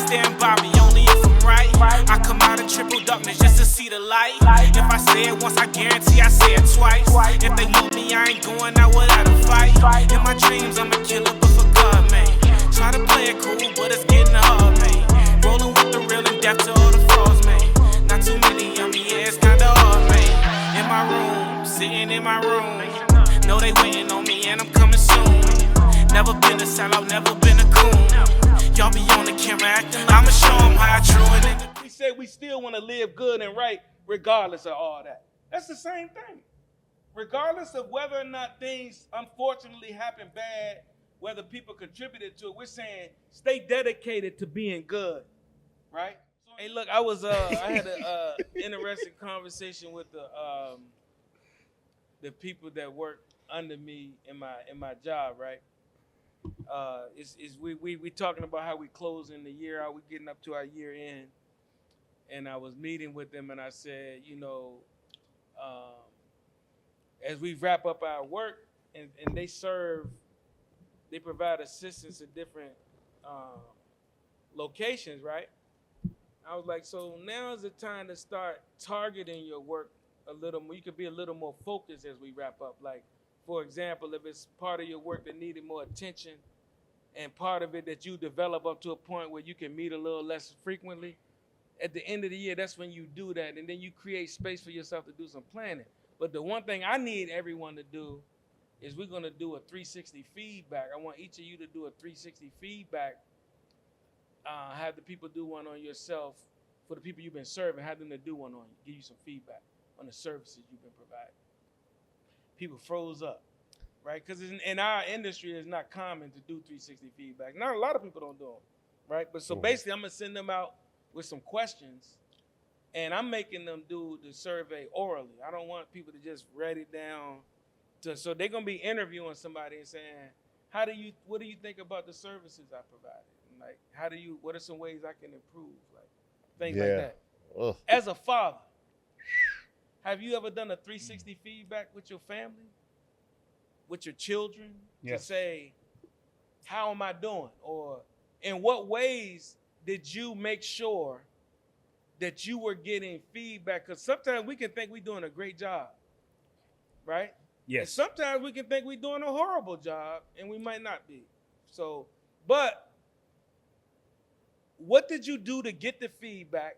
stand by me only if I'm right. I come out of triple darkness just to see the light. If I say it once, I guarantee I say it twice. If they want me, I ain't going out without a fight. In my dreams, I'm a killer, but for God, man. Try to play it cool, but it's getting hard, man. Rolling with the real and death to all the frauds, man. Not too many of me, yeah, it's kinda hard, man. In my room, sitting in my room. Know they waiting on me and I'm coming soon. Never been a sellout, never been a coon. Y'all be on the camera acting like I'ma show them how I true it. We say we still want to live good and right regardless of all that. That's the same thing. Regardless of whether or not things unfortunately happen bad, whether people contributed to it, we're saying stay dedicated to being good, right? Hey, look, I had an interesting conversation with the people that work under me in my job, right? We talking about how we closing the year out, we getting up to our year end, and I was meeting with them, and I said, as we wrap up our work, and they provide assistance at different locations, right? I was like, so now is the time to start targeting your work a little more. You could be a little more focused as we wrap up. Like, for example, if it's part of your work that needed more attention and part of it that you develop up to a point where you can meet a little less frequently, at the end of the year, that's when you do that. And then you create space for yourself to do some planning. But the one thing I need everyone to do is we're going to do a 360 feedback. I want each of you to do a 360 feedback. Have the people do one on yourself. For the people you've been serving, have them to do one on you. Give you some feedback on the services you've been providing. People froze up, right? Because in our industry, it's not common to do 360 feedback. Not a lot of people don't do them, right? But so basically, I'm going to send them out with some questions, and I'm making them do the survey orally. I don't want people to just write it down. So they're going to be interviewing somebody and saying, what do you think about the services I provided? And like, what are some ways I can improve? Like, things like that. Ugh. As a father, have you ever done a 360 feedback with your family, with your children, to say, how am I doing? Or in what ways did you make sure that you were getting feedback? Because sometimes we can think we're doing a great job, right? Yes. And sometimes we can think we're doing a horrible job, and we might not be. So, but what did you do to get the feedback?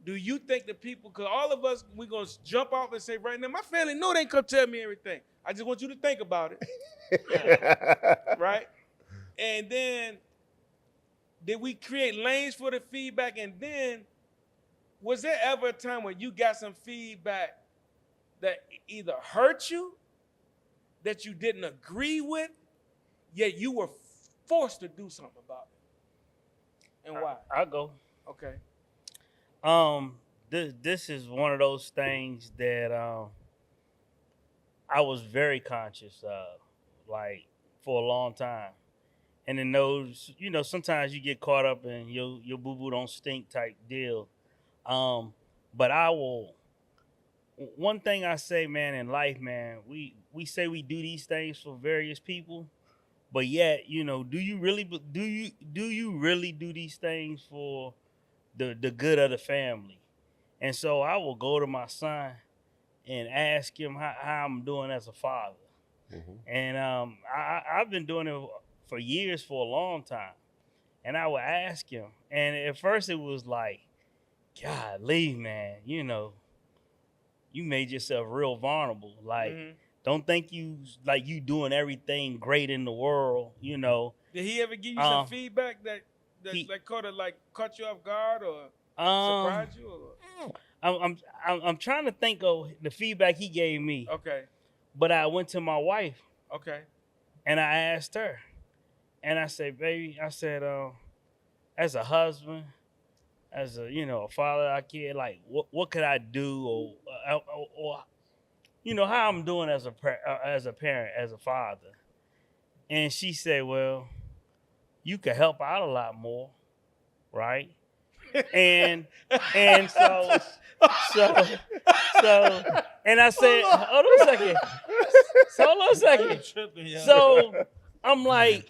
Do you think the people, because all of us, we're going to jump off and say right now, my family know they ain't come tell me everything. I just want you to think about it. Right? And then, did we create lanes for the feedback? And then, was there ever a time when you got some feedback that either hurt you, that you didn't agree with, yet you were forced to do something about it? And why? I'll go. Okay. This is one of those things that I was very conscious of, like, for a long time. And in those, sometimes you get caught up in your boo-boo don't stink type deal. But one thing I say, man, in life, man, we say we do these things for various people, but yet, do you really do these things for the good of the family? And so I will go to my son and ask him how I'm doing as a father. Mm-hmm. And I've been doing it for years, for a long time. And I would ask him. And at first it was like, golly, man, you made yourself real vulnerable. Like, don't think you doing everything great in the world, Did he ever give you some feedback that caught you off guard or surprised you? Or? I'm trying to think of the feedback he gave me. Okay. But I went to my wife. Okay. And I asked her. And I said, baby, as a husband, as a father, I kid, like, what could I do, or how I'm doing as a parent, as a father. And she said, well, you could help out a lot more, right? And so, and I said, hold on a second. So I'm like,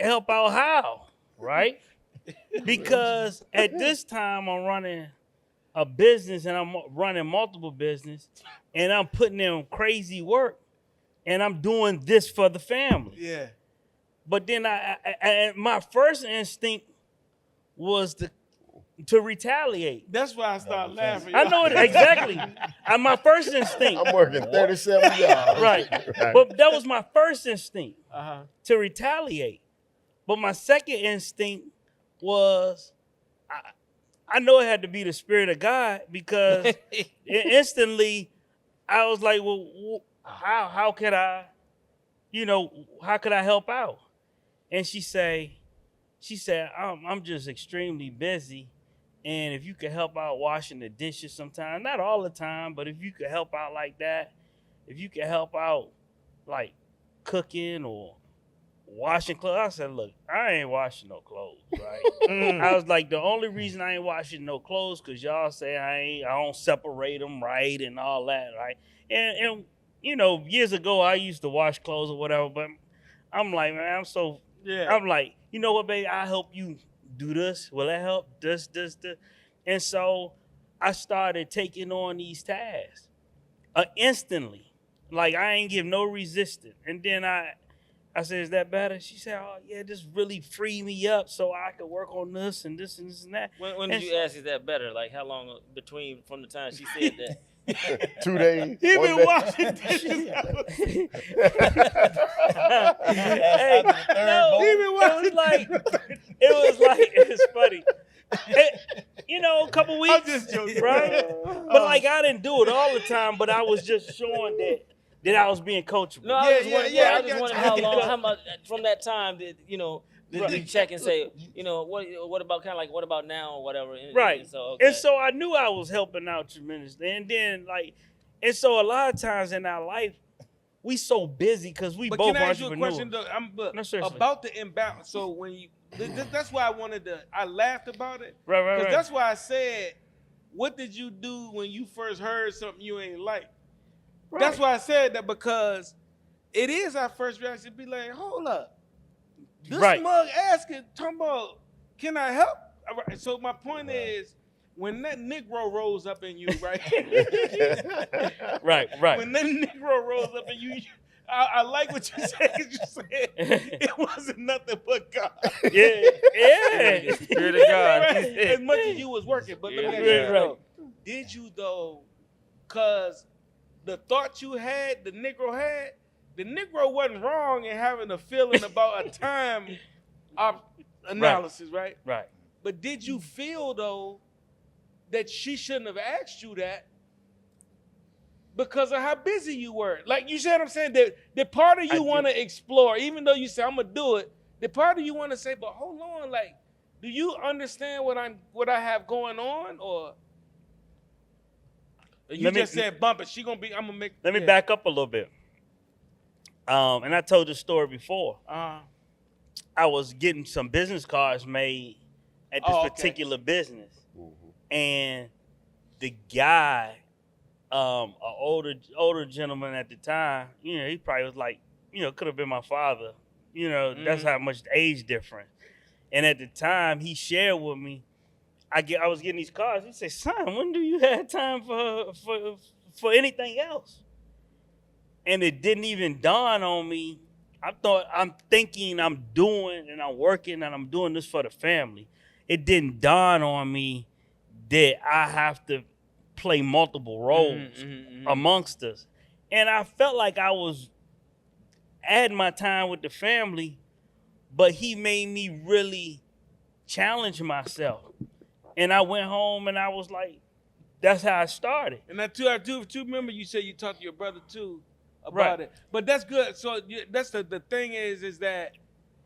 help out how, right? Because at this time I'm running a business and I'm running multiple business and I'm putting in crazy work and I'm doing this for the family. Yeah. But then my first instinct was to retaliate. That's why I started laughing. I know it exactly. My first instinct. I'm working 37 jobs. Right. But that was my first instinct Uh-huh. to retaliate. But my second instinct was I know it had to be the Spirit of God because instantly I was like, well, how could I, how could I help out? And she said, I'm just extremely busy. And if you could help out washing the dishes sometime, not all the time, but if you could help out like that, if you could help out like cooking or washing clothes. I said, look, I ain't washing no clothes, right? I was like, the only reason I ain't washing no clothes because y'all say I don't separate them right and all that, right? And years ago I used to wash clothes or whatever, but I'm like, man, I'm like, you know what, baby, I'll help you do this. Will that help? This. And so I started taking on these tasks instantly. Like I ain't give no resistance. And then I said, is that better? She said, oh, yeah, this really freed me up so I could work on this and this and this and that. When did you ask, is that better? Like, how long between from the time she said that? 2 days. He 1 been day. watching dishes. Hey, no, He been watching. it's funny. A couple weeks. I'm just joking. Right? But like, I didn't do it all the time, but I was just showing that I was being coachable. No, I was Yeah, wondering, yeah, I I just got wondering you. how much from that time did did you check and say, what about kind of like what about now or whatever? Right. And so, okay. And so I knew I was helping out tremendously. And then and so a lot of times in our life, we so busy because we But both can I ask you a entrepreneurs. question though? No, seriously. About the imbalance. So when that's why I laughed about it. Right. Because that's why I said, what did you do when you first heard something you ain't like? Right. That's why I said that, because it is our first reaction to be like, hold up. This Right. mug talking about, can I help? All right, so my point is, when that Negro rose up in you, right? Right. When that Negro rose up in you, I like what you said, because you said it wasn't nothing but God. Yeah. Spirit of God. Right? As much as you was working. But let me ask you, Right. though, did you though, because the thought you had, the Negro wasn't wrong in having a feeling about a time analysis, right? Right. But did you feel, though, that she shouldn't have asked you that because of how busy you were? Like, you see what I'm saying? The part of you want to explore, even though you say, I'm going to do it, the part of you want to say, but hold on, like, do you understand what I have going on? Or you just said bump it. She going to be, I'm going to make. Let me back up a little bit. And I told this story before. I was getting some business cards made at this particular business. And the guy, an older gentleman at the time, he probably was like, could have been my father. That's how much age difference. And at the time, he shared with me, I was getting these cards. He said, son, when do you have time for anything else? And it didn't even dawn on me. I'm thinking I'm doing and I'm working and I'm doing this for the family. It didn't dawn on me that I have to play multiple roles amongst us. And I felt like I was adding my time with the family, but he made me really challenge myself. And I went home and I was like, that's how I started. And I do remember you said you talked to your brother too about it. But that's good. So that's the thing is that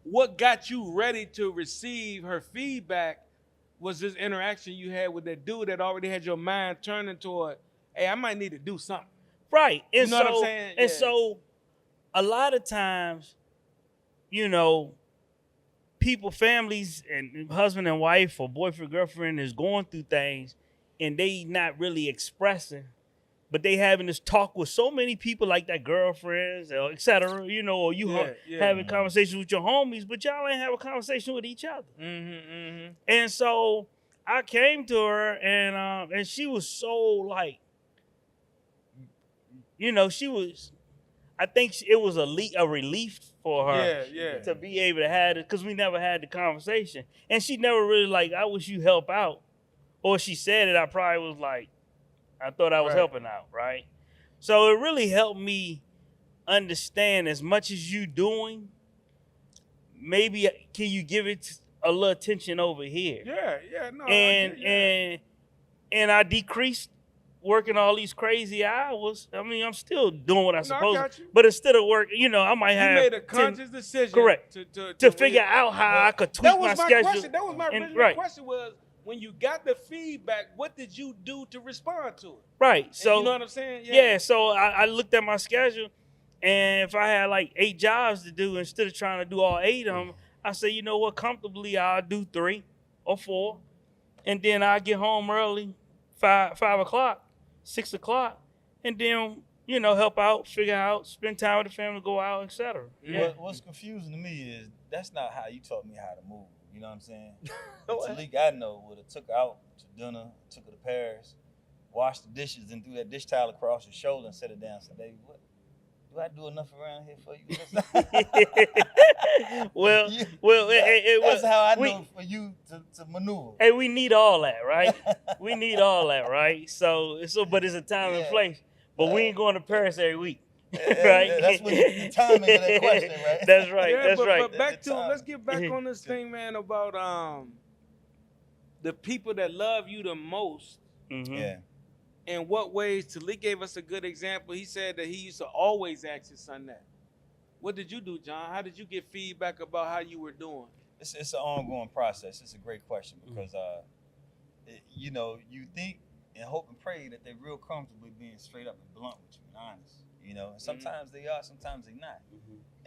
what got you ready to receive her feedback was this interaction you had with that dude that already had your mind turning toward, hey, I might need to do something. Right. And You know what I'm saying? And Yeah. so a lot of times, people, families, and husband and wife or boyfriend, girlfriend is going through things and they not really expressing but they having this talk with so many people like that girlfriends or et cetera, you know, or you having conversations with your homies, but y'all ain't have a conversation with each other. And so I came to her and she was so like, you know, I think it was a relief for her to be able to have it, because we never had the conversation. And she never really like, I wish you help out. Or she said it, I probably was like, I thought I was helping out, right? So it really helped me understand, as much as you doing, maybe can you give it a little attention over here? No. And I decreased working all these crazy hours. I mean, I'm still doing what I'm supposed to. But instead of work, you know, I might have. You made a conscious decision. Correct. To figure out how I could tweak my schedule. Question. That was my original question was, when you got the feedback, what did you do to respond to it? Right. So, you know what I'm saying? Yeah, so I looked at my schedule, and if I had like 8 jobs to do, instead of trying to do all 8 of them, I said, you know what, comfortably I'll do 3 or 4, and then I'll get home early, 5 o'clock. 6 o'clock, and then, you know, help out, figure out, spend time with the family, go out, etc. What's confusing to me is that's not how you taught me how to move. You know what I'm saying? Talik, I know, would have took her out to dinner, took her to Paris, washed the dishes, and threw that dish towel across her shoulder and set it down. Said, "Baby, what? Do I do enough around here for you?" That's how I know for you to maneuver. Hey, we need all that, right? We need all that, right? So, but it's a time and place. But we ain't going to Paris every week, right? That's what the timing of that question, right? That's right. But back to let's get back on this thing, man, about the people that love you the most. Yeah. In what ways? Talik gave us a good example. He said that he used to always ask his son that. What did you do, John? How did you get feedback about how you were doing? It's an ongoing process. It's a great question because, you know, you think and hope and pray that they're real comfortably being straight up and blunt with you and honest, you know. And sometimes they are, sometimes they're not.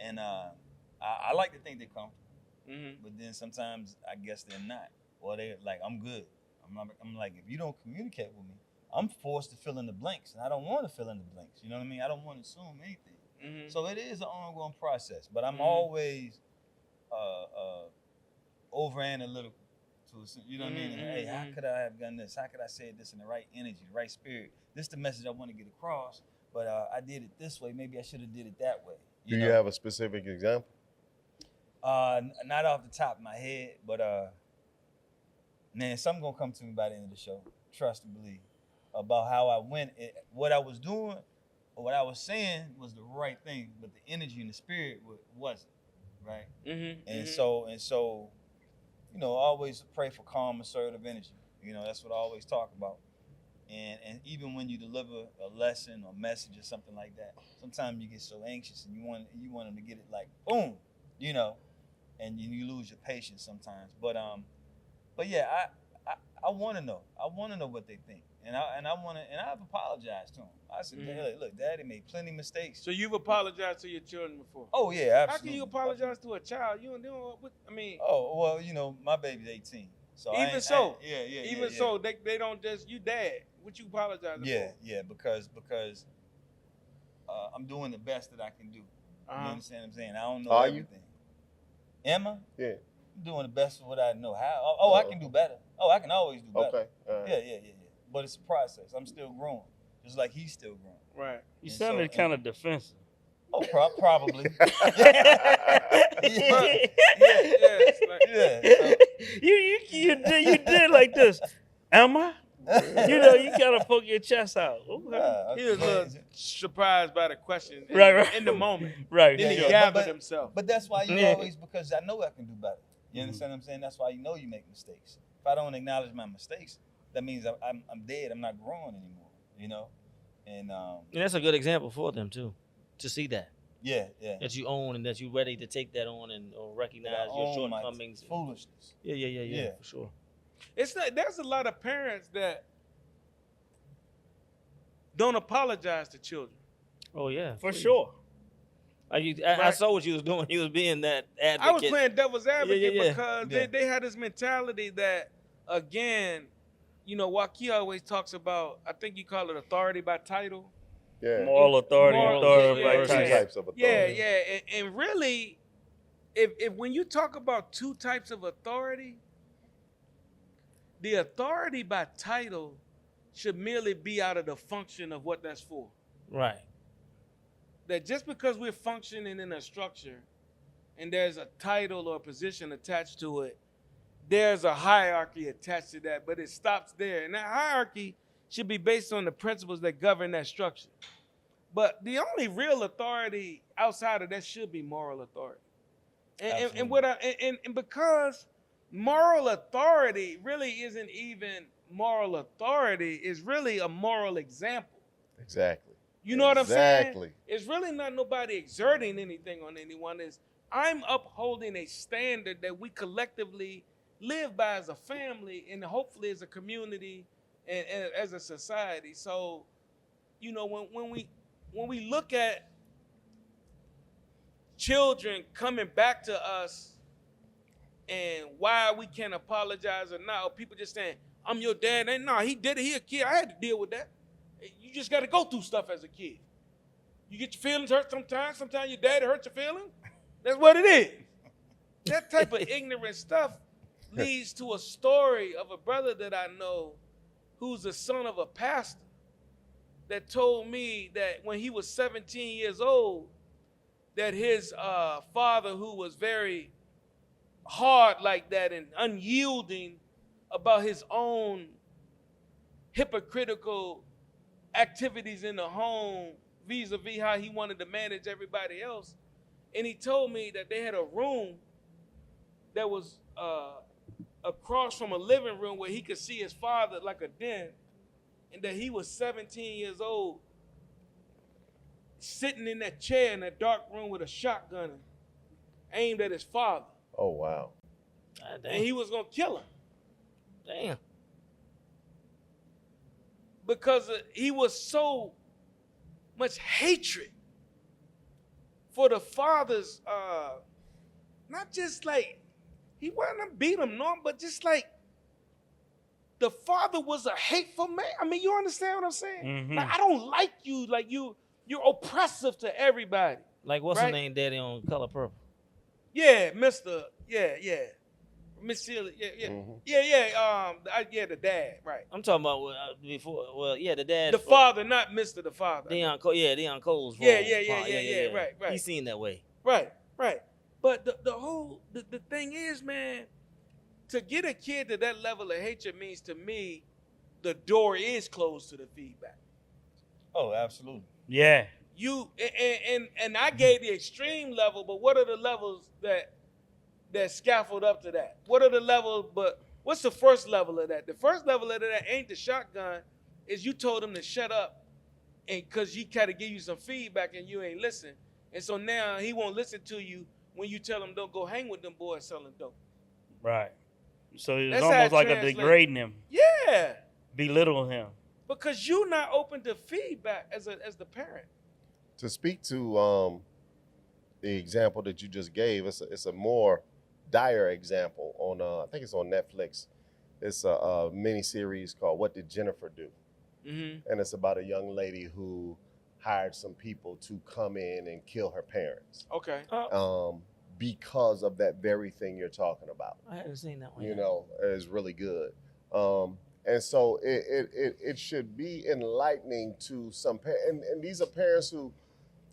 And I like to think they're comfortable, but then sometimes I guess they're not. Or they're like, I'm good. I'm like, if you don't communicate with me, I'm forced to fill in the blanks, and I don't want to fill in the blanks. You know what I mean? I don't want to assume anything. So it is an ongoing process, but I'm always over analytical. You know what I mean? Hey, how could I have done this? How could I say this in the right energy, the right spirit? This is the message I want to get across, but I did it this way. Maybe I should have did it that way. Do you have a specific example? Not off the top of my head, but man, something gonna come to me by the end of the show. Trust and believe. About how I went, what I was doing, or what I was saying was the right thing, but the energy and the spirit wasn't, right? And so, you know, always pray for calm, assertive energy. You know, that's what I always talk about. And even when you deliver a lesson or message or something like that, sometimes you get so anxious and you want them to get it like boom, you know, and you lose your patience sometimes. But yeah, I want to know. I want to know what they think. And I've apologized to him. I said, hey, look, Daddy made plenty of mistakes. So you've apologized to your children before? Oh yeah, absolutely. How can you apologize to a child? You know, I mean. Oh well, you know, my baby's 18. So even so, they don't just you dad. What you apologizing for? Yeah, because I'm doing the best that I can do. You understand what I'm saying? I don't know everything. Am I? Yeah. I'm doing the best of what I know. How? Oh, I can do better. Oh, I can always do better. Okay. Yeah. But it's a process. I'm still growing, just like he's still growing. Right. You sounded kind of defensive. Oh, probably. You did like this. Am I? You know, you kind of poke your chest out. He was a little surprised by the question in the moment. Right. Then he gathered himself. But that's why you always, because I know I can do better. You understand what I'm saying? That's why you know you make mistakes. If I don't acknowledge my mistakes, that means I'm dead. I'm not growing anymore. You know, and that's a good example for them too, to see that. Yeah. That you own and that you're ready to take that on and or recognize your shortcomings. Foolishness. Yeah, for sure. It's not. There's a lot of parents that don't apologize to children. Oh yeah, for sure. I saw what you was doing. You was being that advocate. I was playing devil's advocate because they had this mentality that, again, you know, Waki always talks about, I think you call it authority by title. Yeah. Moral authority, Moral, authority yeah, by yeah, Two title. types of Yeah, authority. yeah. And really, if when you talk about two types of authority, the authority by title should merely be out of the function of what that's for. Right. That just because we're functioning in a structure and there's a title or a position attached to it, there's a hierarchy attached to that, but it stops there. And that hierarchy should be based on the principles that govern that structure. But the only real authority outside of that should be moral authority. And because moral authority really isn't even moral authority, is really a moral example. Exactly. You know what I'm saying? Exactly. It's really not nobody exerting anything on anyone. It's I'm upholding a standard that we collectively live by as a family and hopefully as a community and as a society. So, you know, when we look at children coming back to us and why we can't apologize or not, or people just saying, I'm your dad. And no, he did it. He a kid. I had to deal with that. You just got to go through stuff as a kid. You get your feelings hurt sometimes. Sometimes your daddy hurt your feelings. That's what it is. That type of ignorant stuff leads to a story of a brother that I know who's the son of a pastor that told me that when he was 17 years old, that his father, who was very hard like that and unyielding about his own hypocritical activities in the home vis-a-vis how he wanted to manage everybody else. And he told me that they had a room that was across from a living room where he could see his father like a den, and that he was 17 years old sitting in that chair in that dark room with a shotgun aimed at his father. Oh, wow. And he was going to kill him. Damn. Because he was so much hatred for the father's, not just like, he wasn't beat him, no, but just like, the father was a hateful man. I mean, you understand what I'm saying? Mhm. Like, I don't like you. Like, you're oppressive to everybody. Like, what's Right? her name, Daddy, on Color Purple? Yeah, Mr. Yeah. Miss Sheila, yeah. Mhm. Yeah, the dad, right. I'm talking about before. Well, yeah, the dad. The father, not Mr. the father. Deion Cole. Yeah, Deion Cole's role. Yeah, right. He seen that way. Right. But the thing is, man, to get a kid to that level of hatred means to me, the door is closed to the feedback. Oh, absolutely. Yeah. You and I gave the extreme level, but what are the levels that scaffold up to that? What are the levels? But what's the first level of that? The first level of that ain't the shotgun. Is you told him to shut up, and because he tried to give you some feedback and you ain't listen, and so now he won't listen to you when you tell him don't go hang with them boys selling dope. Right. So it's That's how almost it like a translates. degrading him, Yeah, belittling him. because you're not open to feedback as the parent. To speak to the example that you just gave, it's a more dire example on I think it's on Netflix. It's a mini series called "What Did Jennifer Do?" Mm-hmm. And it's about a young lady who hired some people to come in and kill her parents Okay. because of that very thing you're talking about. I haven't seen that one. You yet. know, is really good. And so it should be enlightening to some parents. And these are parents who,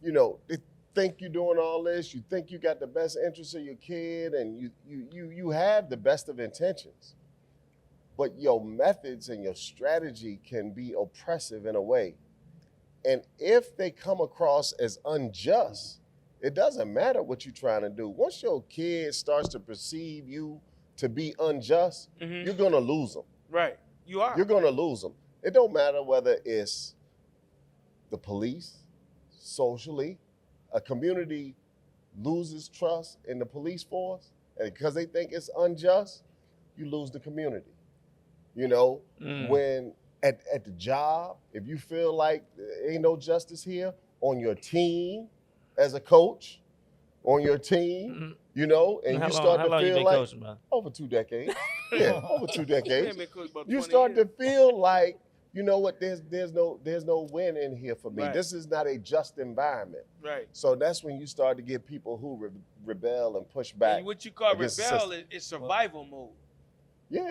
you know, they think you're doing all this. You think you got the best interest of your kid, and you have the best of intentions. But your methods and your strategy can be oppressive in a way. And if they come across as unjust, it doesn't matter what you're trying to do. Once your kid starts to perceive you to be unjust, Mm-hmm. you're going to lose them. Right. You are. You're going to lose them. It don't matter whether it's the police, socially, a community loses trust in the police force, and because they think it's unjust, you lose the community. You know, when at the job, if you feel like there ain't no justice here, on your team as a coach, on your team, you know, and How you long, start how to long you feel been like coaching, man? over 2 decades. Yeah, over 2 decades. Been coached about You 20 start to years. feel like, you know what, there's no win in here for me. Right. This is not a just environment. Right. So that's when you start to get people who rebel and push back. And what you call against the rebel system. is survival mode. Yeah,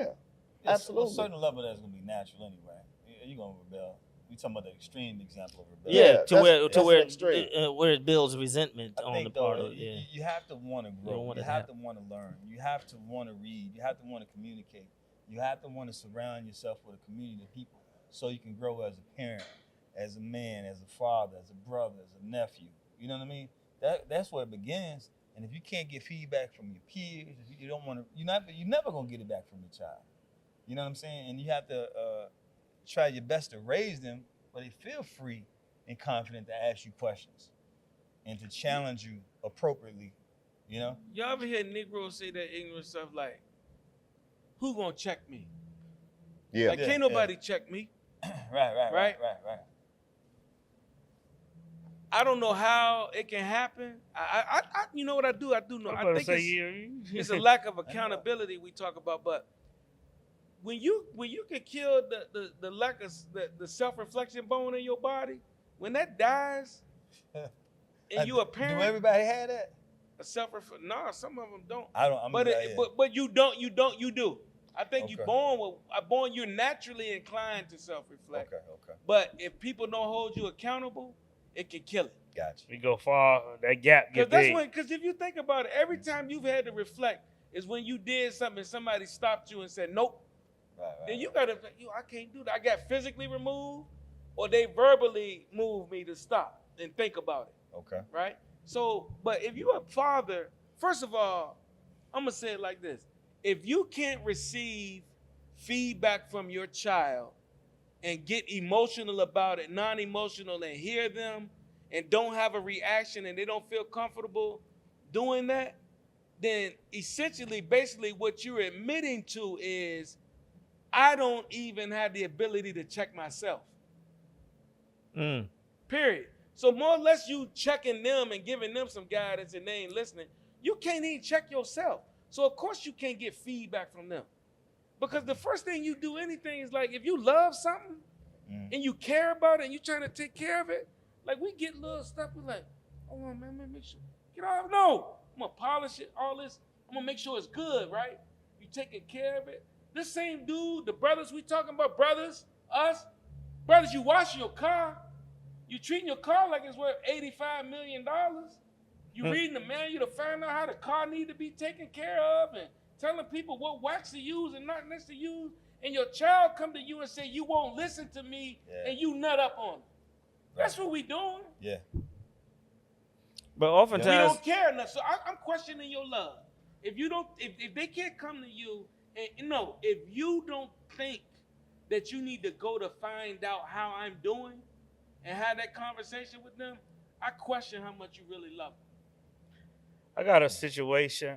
It's absolutely. a certain level that's gonna be natural anyway. You're gonna rebel. We talking about the extreme example of rebellion. Yeah, Yeah, to that's where an extreme. where it builds resentment I on think the part though, of yeah. you have to want to grow. want You it to have happen. to want to learn. You have to want to read. You have to want to communicate. You have to want to surround yourself with a community of people so you can grow as a parent, as a man, as a father, as a brother, as a nephew. You know what I mean? That's where it begins. And if you can't get feedback from your peers, if you don't want to, you're never gonna get it back from your child. You know what I'm saying? And you have to try your best to raise them, but they feel free and confident to ask you questions and to challenge you appropriately. You know? Y'all ever hear Negroes say that ignorant stuff like, who gonna check me? Yeah. Like, Yeah, can't nobody check me. Right. I don't know how it can happen. I you know what I do? I do know. I'm I about to think say, it's a lack of accountability we talk about. But when you can kill the lack of the self-reflection bone in your body, when that dies, and you a Do parent, everybody have that? a self-reflection. No, some of them don't. I don't. But you do. I think you Okay. born you're naturally inclined to self-reflect. Okay. But if people don't hold you accountable, it can kill it. Gotcha. we go far, that gap get big. Because if you think about it, every time you've had to reflect is when you did something and somebody stopped you and said, nope. Right. Then you gotta, I can't do that. I got physically removed, or they verbally moved me to stop and think about it, Okay. right? So, but if you're a father, first of all, I'm gonna say it like this: if you can't receive feedback from your child and get emotional about it, non-emotional, and hear them, and don't have a reaction, and they don't feel comfortable doing that, then essentially, basically, what you're admitting to is, I don't even have the ability to check myself. Period. So more or less you checking them and giving them some guidance and they ain't listening. You can't even check yourself. So of course you can't get feedback from them. Because the first thing you do anything is like, if you love something and you care about it and you trying to take care of it, like we get little stuff, we're like, oh man, make sure, get off. No, I'm gonna polish it, all this. I'm gonna make sure it's good, right? You taking care of it. This same dude, the brothers we talking about, brothers, you washing your car. You treating your car like it's worth $85 million. You reading the manual to find out how the car need to be taken care of and telling people what wax to use and not next to use. And your child come to you and say, you won't listen to me, and you nut up on it. That's what we doing. Yeah. But We oftentimes, don't care enough. So I'm questioning your love. If you don't, if they can't come to you, and no, if you don't think that you need to go to find out how I'm doing and have that conversation with them, I question how much you really love them. I got a situation.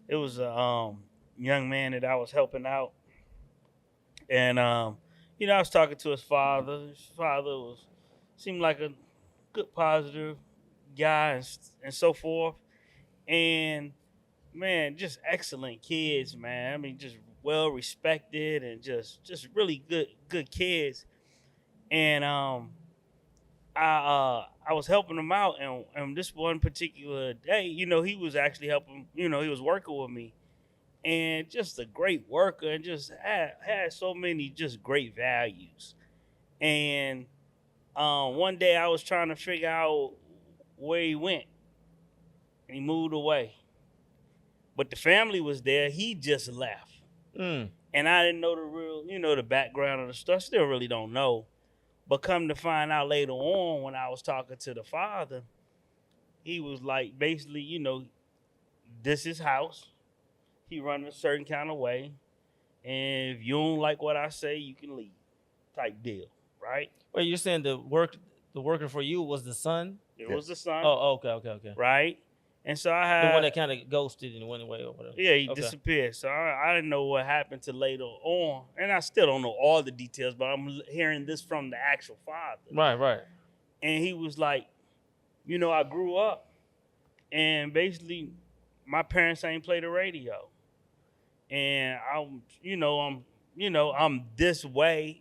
It was a young man that I was helping out, and I was talking to his father. His father seemed like a good, positive guy, and so forth. And man, just excellent kids, man. I mean, just well respected and just really good kids. And I was helping him out, and this one particular day, he was actually helping. He was working with me, and just a great worker, and just had so many just great values. And one day I was trying to figure out where he went, and he moved away. But the family was there. He just left. And I didn't know the real, the background of the stuff. Still really don't know. But come to find out later on when I was talking to the father, he was like, basically, this is house. He run a certain kind of way. And if you don't like what I say, you can leave type deal, right? wait, you're saying the worker for you was the son? It was the son. Oh, okay. Right? And so I had The one that kind of ghosted and went away or whatever. Yeah, he Okay. disappeared. So I didn't know what happened to later on. And I still don't know all the details, but I'm hearing this from the actual father. Right. And he was like, I grew up and basically my parents ain't play the radio, and I'm this way.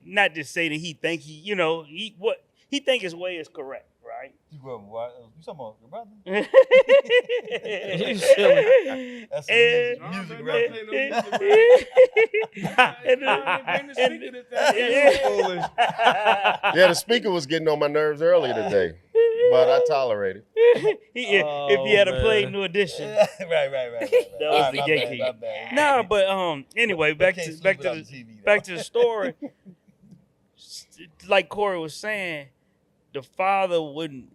Not to say that he think he think his way is correct, right? You talking about your brother? You silly. That's And- some music man, right don't there. play no music, And- bring the speaker to that. Yeah, the speaker was getting on my nerves earlier today, but I tolerate it. If he had Oh, played man. New Edition. Right. That was All the right, gatekeep. my bad. No, but anyway, back Can't to sleep back to without the the TV, back though. to the story. Like Corey was saying, the father wasn't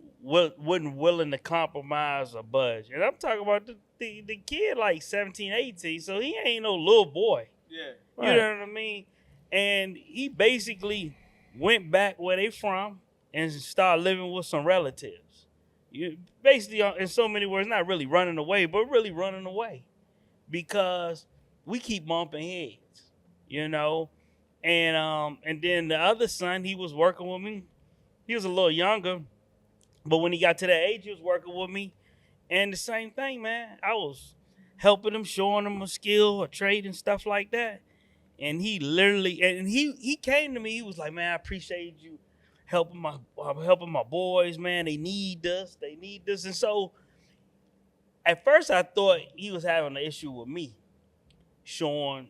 willing to compromise or budge. And I'm talking about the kid like 17, 18, so he ain't no little boy. Yeah. You know what I mean? And he basically went back where they from and started living with some relatives. You basically, in so many words, not really running away, but really running away because we keep bumping heads, you know. And then the other son, he was working with me. He was a little younger, but when he got to that age, he was working with me. And the same thing, man. I was helping him, showing him a skill, a trade, and stuff like that. And he literally, and he came to me. He was like, "Man, I appreciate you helping my boys, man. They need this. And so, at first, I thought he was having an issue with me, showing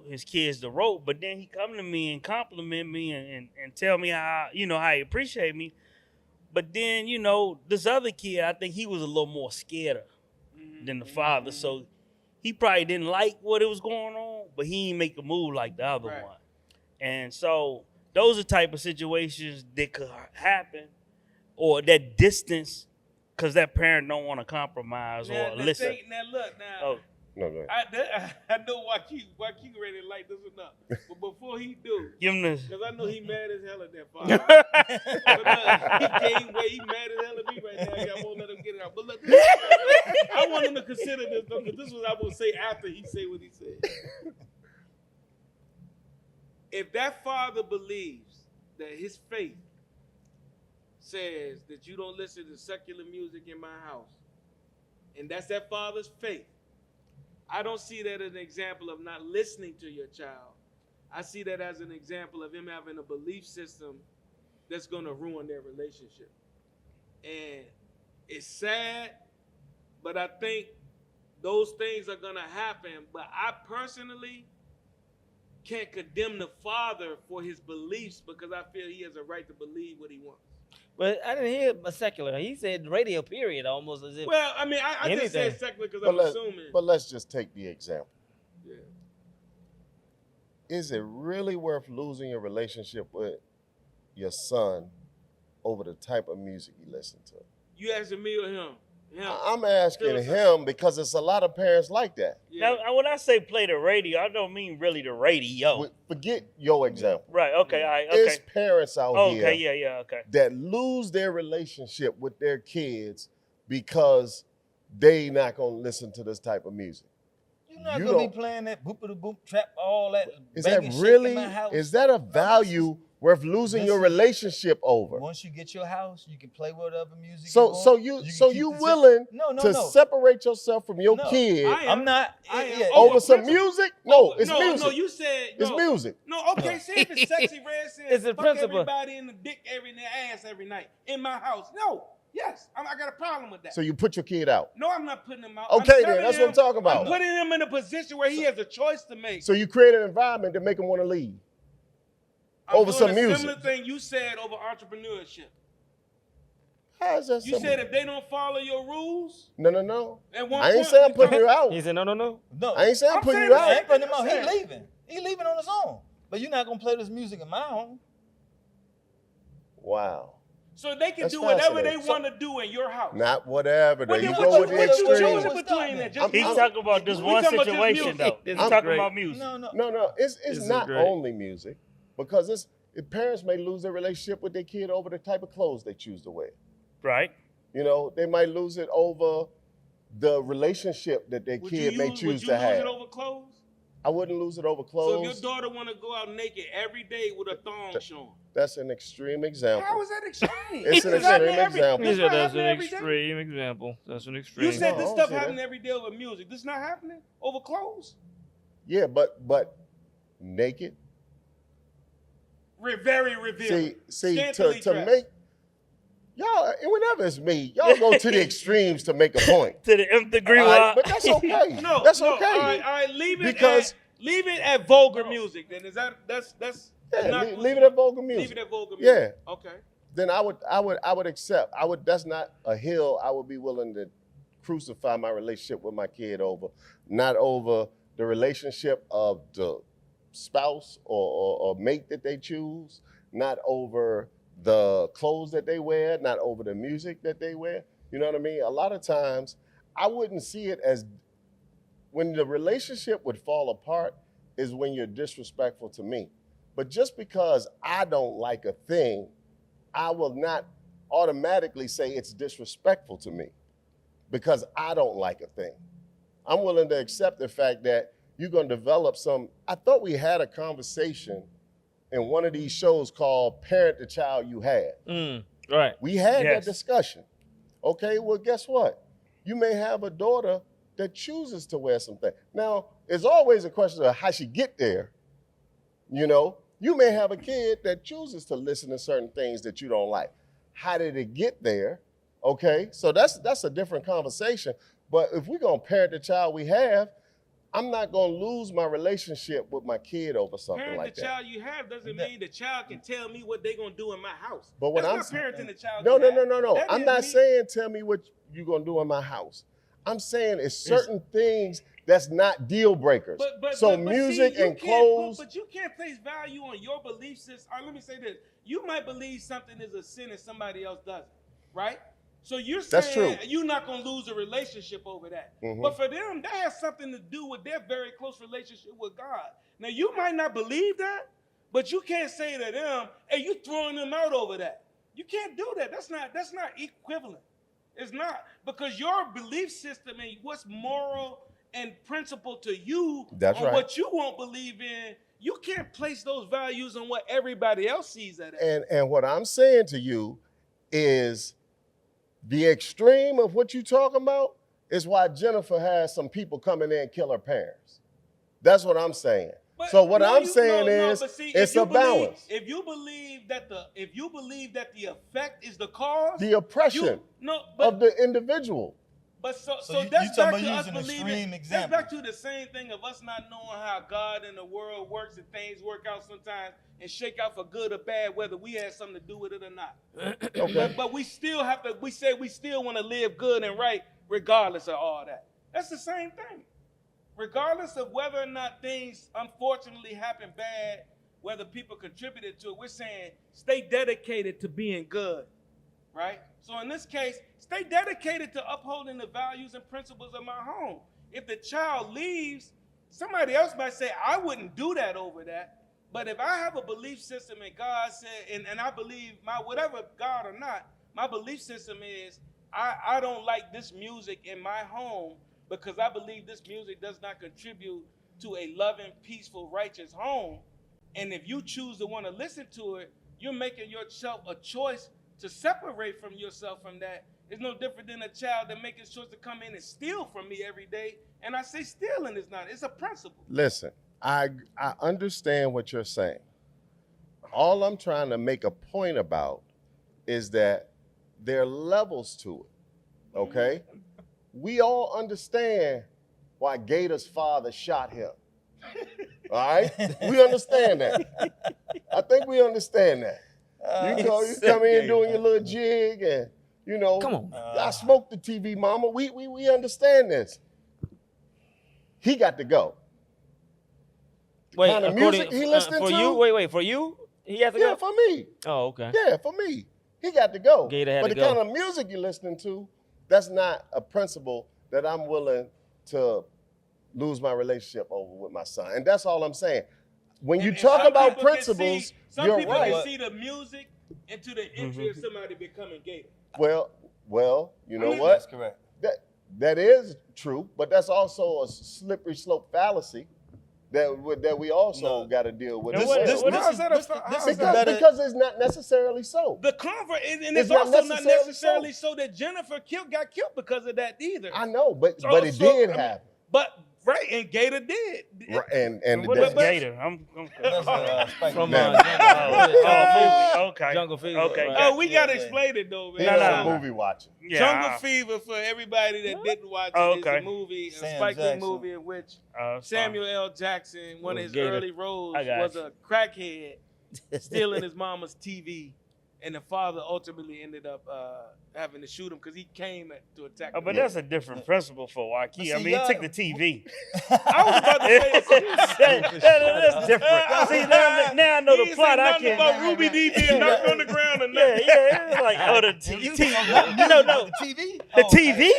his kids the rope. But then he come to me and compliment me and tell me how how he appreciate me. But then this other kid, I think he was a little more scared than the father, so he probably didn't like what it was going on, but he didn't make a move like the other one. And so those are type of situations that could happen, or that distance, because that parent don't want to compromise or listen. Look. Oh, No, go ahead. I know Joaquin ready to light this one up. But before he do, give him this. because I know he mad as hell at that father. But look, he mad as hell at me right now. I won't let him get it out. But look, I want him to consider this, though, because this is what I will say after he say what he said. If that father believes that his faith says that you don't listen to secular music in my house, and that's that father's faith, I don't see that as an example of not listening to your child. I see that as an example of him having a belief system that's going to ruin their relationship. And it's sad, but I think those things are going to happen. But I personally can't condemn the father for his beliefs, because I feel he has a right to believe what he wants. But I didn't hear a secular. He said radio, period, almost as if. Well, I mean, I just said Anything. secular because I'm assuming. But let's just take the example. Yeah. Is it really worth losing your relationship with your son over the type of music you listen to? You asking me or him? Him. I'm asking him because it's a lot of parents like that. Yeah. Now, when I say play the radio, I don't mean really the radio. Forget your example. Right? Okay. All right. Okay. It's parents out here Okay. Yeah. Okay. that lose their relationship with their kids because they not gonna listen to this type of music. You're not You gonna don't- be playing that boop trap, all that. Is banging that shit really? in my house. Is that a value worth losing your Listen. relationship over? Once you get your house, you can play whatever music. So you so want. you can so keep you the willing No, to separate yourself from your No. kid I am. I'm not. I am. yeah, Oh, over some principle. music? No, it's no, music. No, you said It's no. music. No, okay, say if it's sexy red says It's a fuck principle. everybody in the dick in their ass every night in my house. No, yes, I got a problem with that. So you put your kid out. No, I'm not putting him out. Okay, I'm then, telling that's what I'm talking about. I'm putting him in a position where he has a choice to make. So you create an environment to make them want to leave. I'm over doing some a music. Similar thing you said over entrepreneurship. How is that You simple? said if they don't follow your rules, No. at one I ain't point, saying I'm you putting come- you out. He said, no. No, I ain't saying I'm I'm putting saying you the I same out. ain't putting him out. thing. He leaving. He leaving on his own. But you're not gonna play this music in my home. Wow. So they can That's do whatever they fascinating. want to do in your house. Not whatever. There What you you- go what with you- the what you extreme. choosing between that? Just He's I'm- talking about this we one talking about just situation, music. though. This He's is talking great. about music. No. No, it's is not great. only music, because parents may lose their relationship with their kid over the type of clothes they choose to wear. Right? You know, they might lose it over the relationship that their Would kid you may use- choose would you to lose have. it over clothes? I wouldn't lose it over So clothes. if your daughter want to go out naked every day with a thong showing, That's an extreme example. how is that extreme? It's an This happening extreme every- example. this He not said that's an happening every day? extreme example. That's an extreme. You said No, I this don't stuff see that. happening every day over music. This not happening over clothes? Yeah, but naked. Very revealing. See, Scantily to dressed. make y'all, and whenever it's me, y'all go to the extremes to make a point. To the nth degree. All right, Why? but that's okay. No, that's no, okay. All right, leave it Because- leave it at vulgar music. Then is that's Yeah, not- leave it at vulgar music. Leave it at vulgar music. Yeah. Okay. Then I would accept. That's not a hill I would be willing to crucify my relationship with my kid over. Not over the relationship of the spouse or mate that they choose, not over the clothes that they wear, not over the music that they wear. You know what I mean? A lot of times I wouldn't see it as when the relationship would fall apart is when you're disrespectful to me. But just because I don't like a thing, I will not automatically say it's disrespectful to me because I don't like a thing. I'm willing to accept the fact that you're going to develop some. I thought we had a conversation in one of these shows called Parent the Child You Had. Right. We had Yes. that discussion. Okay, well, guess what? You may have a daughter that chooses to wear something. Now, it's always a question of how she get there. You know, you may have a kid that chooses to listen to certain things that you don't like. How did it get there? Okay, so that's a different conversation. But if we're gonna parent the child we have, I'm not gonna lose my relationship with my kid over something Parent like the that. child you have doesn't mean the child can tell me what they're gonna do in my house. But what That's I'm not parenting the child. No, you no, have. no, no, no. That I'm is not me- saying tell me what you're gonna do in my house. I'm saying it's certain things that's not deal breakers. So music see, you and can't clothes. But you can't place value on your belief system. All right, let me say this: you might believe something is a sin and somebody else doesn't, right? So you're That's saying true. you're not gonna lose a relationship over that. Mhm. But for them, that has something to do with their very close relationship with God. Now you might not believe that, but you can't say to them, "Hey, you throwing them out over that." You can't do that. That's not equivalent. It's not, because your belief system and what's moral and principle to you That's on right. what you won't believe in, you can't place those values on what everybody else sees that as. And what I'm saying to you is the extreme of what you're talking about is why Jennifer has some people coming in and kill her parents. That's what I'm saying. But so what no, I'm you- saying no, is but see, it's if you a balance. If you believe that the effect is the cause, The oppression of the individual. But so you that's talking back to about us using extreme believing. That's examples. back to the same thing of us not knowing how God and the world works, and things work out sometimes and shake out for good or bad, whether we had something to do with it or not. Okay. But we still have to. We say we still want to live good and right, regardless of all that. That's the same thing. Regardless of whether or not things unfortunately happen bad, whether people contributed to it, we're saying stay dedicated to being good, right? So in this case, stay dedicated to upholding the values and principles of my home. If the child leaves, somebody else might say, I wouldn't do that over that. But if I have a belief system and God said, and I believe whatever God or not, my belief system is I don't like this music in my home because I believe this music does not contribute to a loving, peaceful, righteous home. And if you choose to want to listen to it, you're making yourself a choice to separate from yourself from that. It's no different than a child that making choice to come in and steal from me every day. And I say stealing is not. It's a principle. Listen, I understand what you're saying. All I'm trying to make a point about is that there are levels to it, okay? We all understand why Gator's father shot him. All right? We understand that. I think we understand that. You come in doing your little jig and, you know, Come on. I smoked the TV, mama. We understand this. He got to go. Wait, Kind of according music he listening for to? you? Wait, for you? He has to Yeah, go? for me. Oh, okay. Yeah, for me. He got to go. Gator had but to the go. kind of music you're listening to, that's not a principle that I'm willing to lose my relationship over with my son. And that's all I'm saying. When you And talk some about people can principles, see, some you're people right. can see the music into the entry of somebody becoming Gator. Well, you know mean, what? That's correct. That is true, but that's also a slippery slope fallacy. that we also No. got to deal with. Now as what- well. what- How's that a this is how- better. Because it's not necessarily so. The convert, and It's it's not also not necessarily necessarily so that Jennifer got killed because of that either. I know, but So- it so, did I mean, happen. But right, and Gator did. Right, and What that- is Gator? I'm That's, Spike From Lee. okay. Jungle Fever. Okay. right. Oh, we Yeah, gotta yeah. explain it though, man. he No, was no, a no. movie watching. Yeah. Jungle Fever, for everybody that didn't watch it, Oh, is okay. a movie, a Sam Spike Lee Jackson. movie in which Samuel. Samuel L. Jackson, one of his Gator. early roles, I got was you. a crackhead stealing his mama's TV, and the father ultimately ended up having to shoot him because he came to attack. Oh, the but mother. that's a different principle for Waukee. See, I mean, he y'all- took the TV. I was about to say That's different. See, now I know he the ain't plot. say I nothing can't. about Ruby Dee being knocked on the ground or Yeah, nothing. yeah. It's like, oh, the TV. No, no. The TV? The Oh, TV?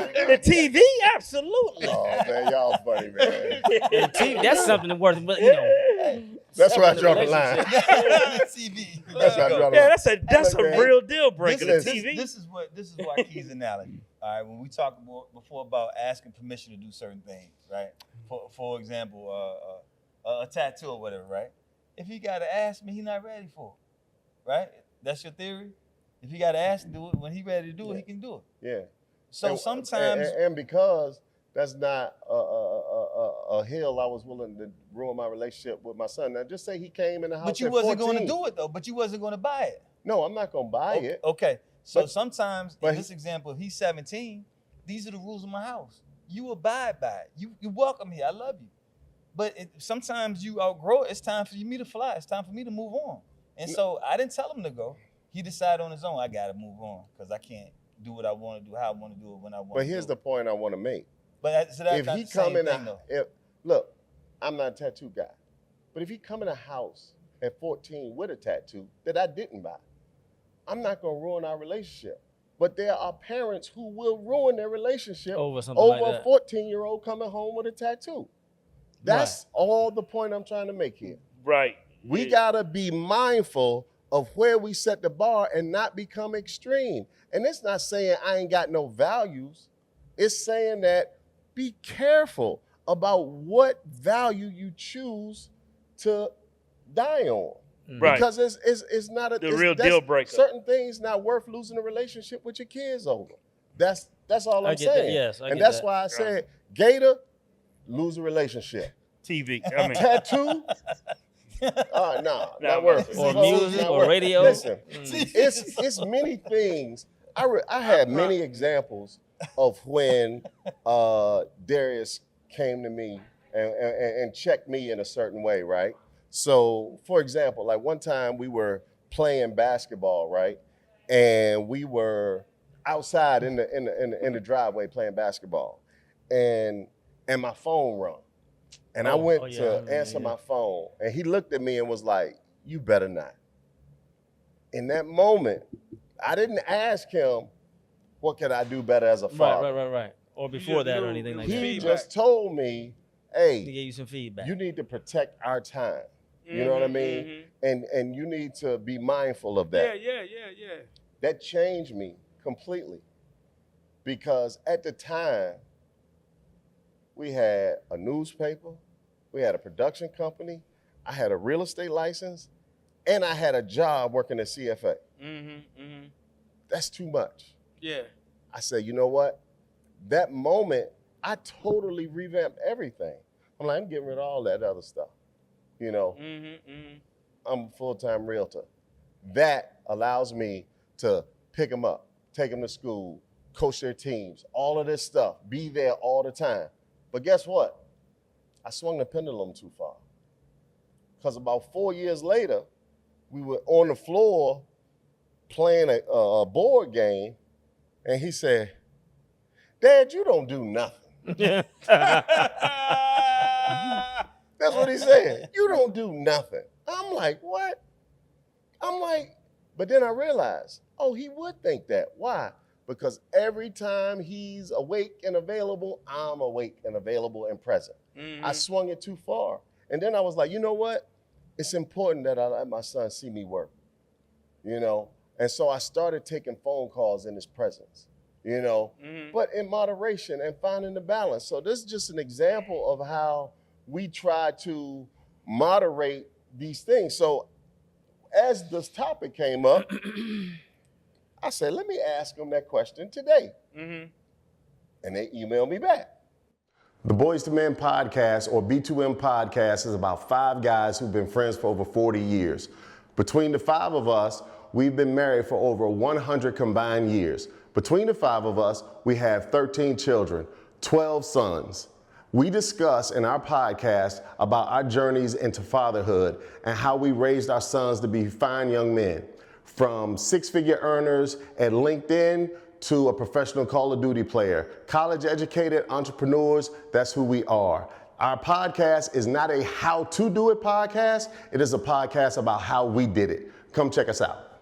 okay. The TV? Absolutely. Oh man, y'all funny, man. And TV, that's something worth, but you know, That's where I Separate draw the line. relationship. TV. That's where I draw the Yeah, line. that's a Look, man, real deal breaker. The This TV. is Joaquin's analogy. All right, when we talked before about asking permission to do certain things, right? For example, a tattoo or whatever, right? If he gotta ask me, he not ready for it, right? That's your theory. If he gotta ask to do it, when he ready to do it, he can do it. Yeah. So And- sometimes, and because that's not a hill I was willing to ruin my relationship with my son. Now, just say he came in the house. but you at wasn't 14. going to do it though. But you wasn't going to buy it. No, I'm not gonna buy Okay, it. okay. So But- sometimes, but in this example, if he's 17, these are the rules of my house. You abide by it. You welcome here. I love you. But sometimes you outgrow it. It's time for me to fly. It's time for me to move on. And so I didn't tell him to go. He decided on his own. I got to move on because I can't do what I want to do, how I want to do it, when I want to But do here's it. the point I want to make. But so that's If not he the same come in, thing, though. look, I'm not a tattoo guy, but if he come in a house at 14 with a tattoo that I didn't buy, I'm not gonna ruin our relationship. But there are parents who will ruin their relationship over something like over a that. 14-year-old coming home with a tattoo. That's all the point I'm trying to make here. Right. We Yeah. gotta be mindful of where we set the bar and not become extreme. And it's not saying I ain't got no values. It's saying that be careful about what value you choose to die on. Right. Because it's not a The it's- real that's deal breaker. Certain things not worth losing a relationship with your kids over. That's all I I'm get that, saying. yes, I and get that's that. why I said Gator, lose a relationship. TV. I mean, Tattoo, no, Nah, not worth it. Or Clothes, music not or worth it. radio. Listen, Mm. it's many things. I had many examples of when Darius came to me and checked me in a certain way, right? So, for example, like one time we were playing basketball, right, and we were outside in the driveway playing basketball, and my phone rung, and I went yeah, I to remember, answer yeah. my phone, and he looked at me and was like, "You better not." In that moment, I didn't ask him, "What could I do better as a father?" Right. Or before that or knew anything it like was that. He feedback. just told me, He "Hey, gave you some feedback. you need to protect our time." You know what I mean? And you need to be mindful of that. Yeah. That changed me completely. Because at the time, we had a newspaper, we had a production company, I had a real estate license, and I had a job working at CFA. That's too much. Yeah. I said, you know what? That moment, I totally revamped everything. I'm like, I'm getting rid of all that other stuff. You know, I'm a full-time realtor. That allows me to pick them up, take them to school, coach their teams, all of this stuff, be there all the time. But guess what? I swung the pendulum too far. Because about 4 years later, we were on the floor playing a board game, and he said, "Dad, you don't do nothing." That's what he said. "You don't do nothing." I'm like, what? I'm like, but then I realized, oh, he would think that. Why? Because every time he's awake and available, I'm awake and available and present. I swung it too far. And then I was like, you know what? It's important that I let my son see me work, you know? And so I started taking phone calls in his presence, you know? But in moderation and finding the balance. So this is just an example of how we try to moderate these things. So as this topic came up, I said, let me ask them that question today. Mm-hmm. And they emailed me back. The Boys to Men podcast, or B2M podcast, is about 5 guys who've been friends for over 40 years. Between the 5 of us, we've been married for over 100 combined years. Between the 5 of us, we have 13 children, 12 sons. We discuss in our podcast about our journeys into fatherhood and how we raised our sons to be fine young men. From 6-figure earners at LinkedIn to a professional Call of Duty player, college educated entrepreneurs, that's who we are. Our podcast is not a how to do it podcast, it is a podcast about how we did it. Come check us out.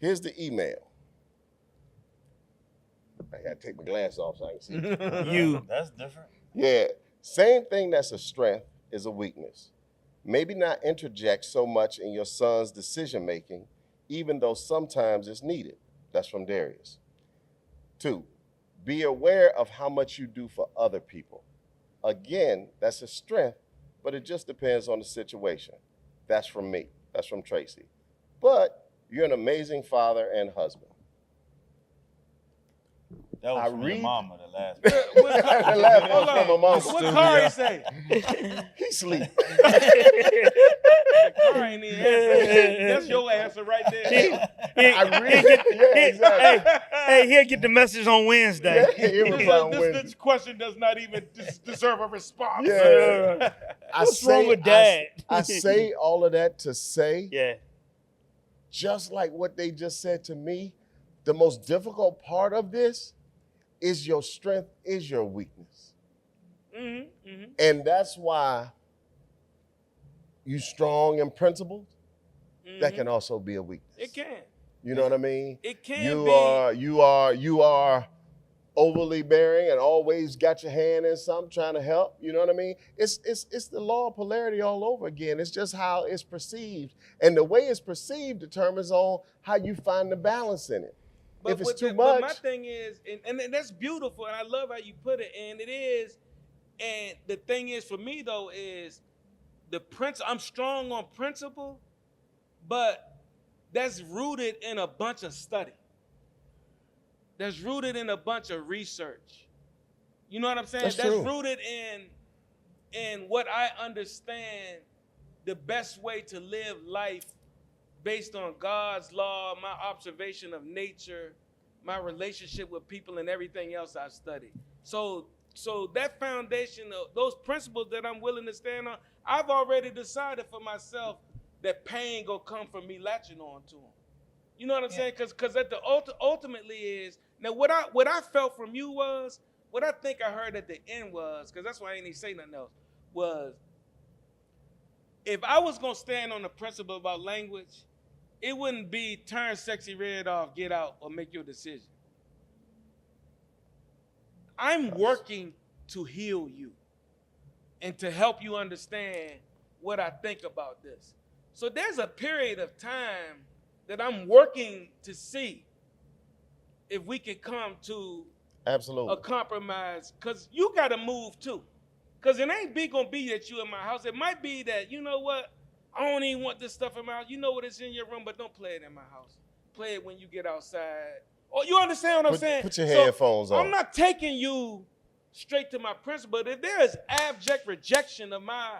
Here's the email. I gotta take my glasses off so I can see. You. That's different. Yeah, same thing that's a strength is a weakness. Maybe not interject so much in your son's decision making, even though sometimes it's needed. That's from Darius. 2, be aware of how much you do for other people. Again, that's a strength, but it just depends on the situation. That's from me. That's from Tracy. But you're an amazing father and husband. That was I from read- your mama, the last What, one. The last hold one from my on. mom. What car he say? He sleep. Car ain't even answer. That's your answer right there. I read it. Yeah, exactly. Hey, he'll get the message on Wednesday. He reply on Wednesday. This question does not even deserve a response. Yeah. What's wrong with Dad? I say all of that to say, Yeah. just like what they just said to me, the most difficult part of this is your strength is your weakness. Mm-hmm, mm-hmm. And that's why you strong and principled, that can also be a weakness. It can. You know what I mean? It can You be. you are overly bearing and always got your hand in something trying to help. You know what I mean? It's the law of polarity all over again. It's just how it's perceived. And the way it's perceived determines on how you find the balance in it. If it's too But much, my thing is, and that's beautiful, and I love how you put it, and it is, and the thing is for me though is I'm strong on principle, but that's rooted in a bunch of study. That's rooted in a bunch of research. You know what I'm saying? That's true. Rooted in what I understand the best way to live life based on God's law, my observation of nature, my relationship with people, and everything else I study. So that foundation of those principles that I'm willing to stand on, I've already decided for myself that pain gonna come from me latching on to them. You know what I'm saying? Because at the ultimately is now what I felt from you was what I think I heard at the end was, because that's why I ain't even say nothing else, was if I was gonna stand on the principle about language, it wouldn't be turn sexy red off, get out, or make your decision. I'm working to heal you and to help you understand what I think about this. So there's a period of time that I'm working to see if we can come to absolutely. a compromise, because you got to move too. Because it ain't gonna be that you in my house. It might be that, you know what, I don't even want this stuff in my house. You know what, it's in your room, but don't play it in my house. Play it when you get outside. Oh, you understand what I'm saying? Put your headphones on. I'm not taking you straight to my principle. But if there is abject rejection of my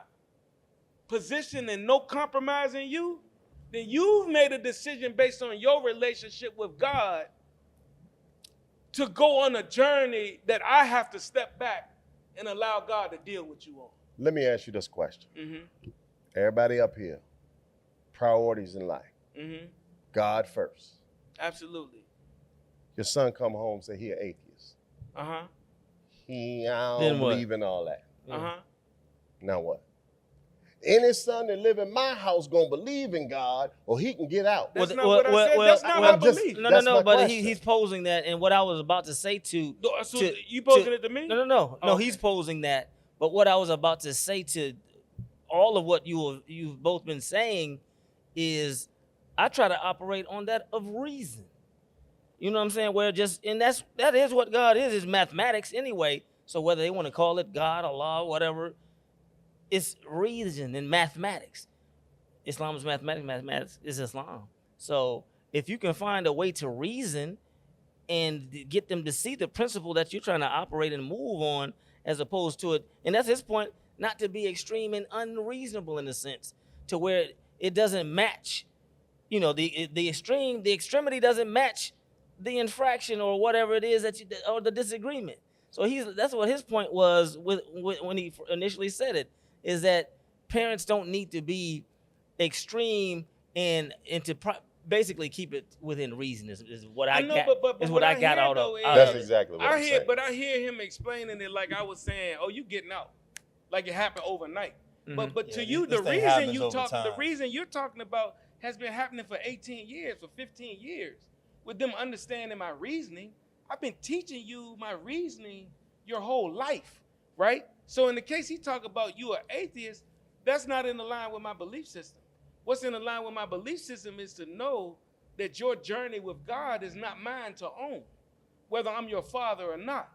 position and no compromise in you, then you've made a decision based on your relationship with God to go on a journey that I have to step back and allow God to deal with you on. Let me ask you this question. Mm-hmm. Everybody up here, priorities in life. Mm-hmm. God first. Absolutely. Your son come home and say he an atheist. Uh-huh. I Then don't what? believe in all that. Uh-huh. Now what? Any son that live in my house gonna believe in God, or he can get out. That's not what I said. That's not well, my just- belief. No, That's my but question. he's posing that, and what I was about to say to So to- you posing to- it to me? no, Okay. he's posing that. But what I was about to say to all of what you've both been saying is, I try to operate on that of reason. You know what I'm saying? Where just, and that is what God is mathematics anyway. So whether they want to call it God, Allah, whatever, it's reason and mathematics. Islam is mathematics. Mathematics is Islam. So if you can find a way to reason and get them to see the principle that you're trying to operate and move on, as opposed to it, and that's his point, not to be extreme and unreasonable in a sense, to where it doesn't match, the extremity doesn't match the infraction or whatever it is or the disagreement. So that's what his point was when he initially said it, is that parents don't need to be extreme and to basically keep it within reason is what I know, got. but is what I got out of. That's exactly what I'm saying. But I hear him explaining it like I was saying, "Oh, you getting out," like it happened overnight. Mhm. But to Yeah, you, this the thing reason happens you over talk, the time. reason you're talking about has been happening for 18 years, for 15 years. With them understanding my reasoning, I've been teaching you my reasoning your whole life, right? So in the case he talk about you are atheist, that's not in line with my belief system. What's in line with my belief system is to know that your journey with God is not mine to own, whether I'm your father or not.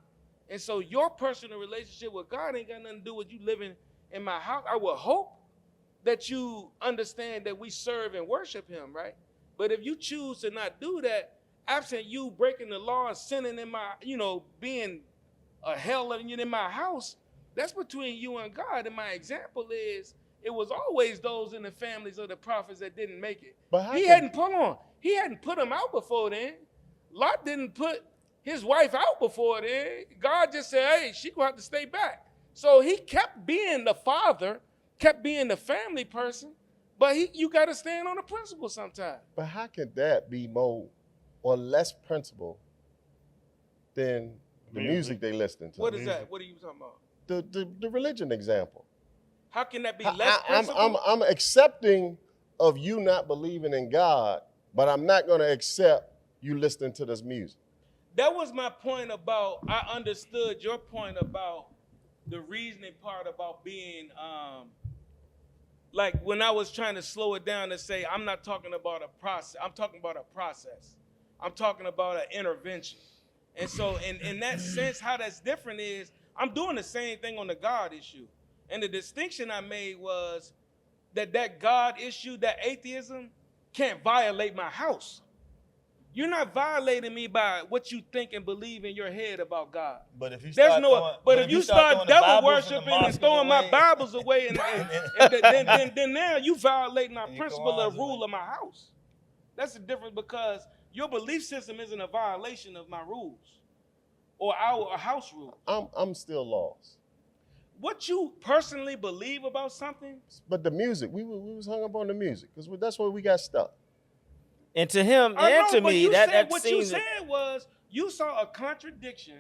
And so your personal relationship with God ain't got nothing to do with you living in my house. I would hope that you understand that we serve and worship him, right? But if you choose to not do that, absent you breaking the law and sinning in my, being a hell in my house, that's between you and God. And my example is, it was always those in the families of the prophets that didn't make it. But He hadn't put them out before then. Lot didn't put his wife out before then. God just said, hey, she gonna have to stay back. So he kept being the father, kept being the family person, but you got to stand on the principle sometimes. But how could that be more or less principle than the music they listen to? What is that? What are you talking about? The religion example. How can that be less principle? I'm accepting of you not believing in God, but I'm not going to accept you listening to this music. That was my point about, I understood your point about the reasoning part about being, like when I was trying to slow it down to say, I'm not talking about a process. I'm talking about a process. I'm talking about an intervention. And so in that sense, how that's different is I'm doing the same thing on the God issue. And the distinction I made was that God issue, that atheism, can't violate my house. You're not violating me by what you think and believe in your head about God. But if you There's start no, throwing, but if you start throwing the devil Bibles and the worshiping and mosques throwing my away, Bibles away, then now you violating our And your principle of Qurans rule away. of my house. That's the difference, because your belief system isn't a violation of my rules or our house rule. I'm still lost. What you personally believe about something, But the music, we was hung up on the music because that's where we got stuck. And to him I and know, to but me, you that said, what you seems said was you saw a contradiction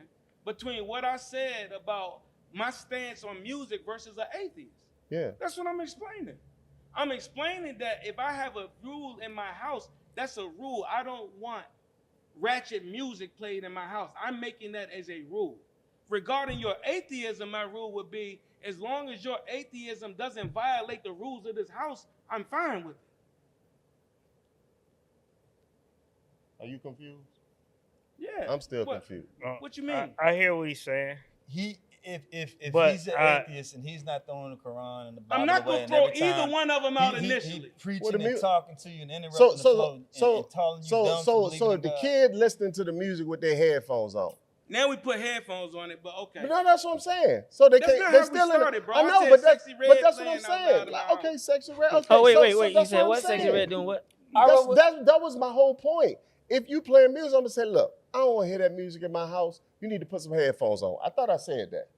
between what I said about my stance on music versus an atheist. Yeah. That's what I'm explaining. I'm explaining that if I have a rule in my house, that's a rule. I don't want ratchet music played in my house. I'm making that as a rule. Regarding your atheism, my rule would be, as long as your atheism doesn't violate the rules of this house, I'm fine with it. Are you confused? Yeah. I'm still What? confused. What you mean? I hear what he's saying. If But, he's an atheist and he's not throwing the Quran and the Bible I'm not away, going to and throw every time either one of them out he initially. preaching Well, the and mu- talking to you and interrupting So the flow and telling you dumb so to if believe the in God. kid listening to the music with their headphones on. Now we put headphones on it, but okay. But no, that's what I'm saying. So they That's can't. not They're how we still in. started, bro. I I know, said but Sexy Red that's what playing I'm out loud saying. in Like, my okay, house. Sexy Red. Okay. Oh, wait. so You that's said what what? I'm Sexy saying. Red doing what? That was my whole point. If you playing music, I'm gonna say, look, I don't want to hear that music in my house. You need to put some headphones on. I thought I said that.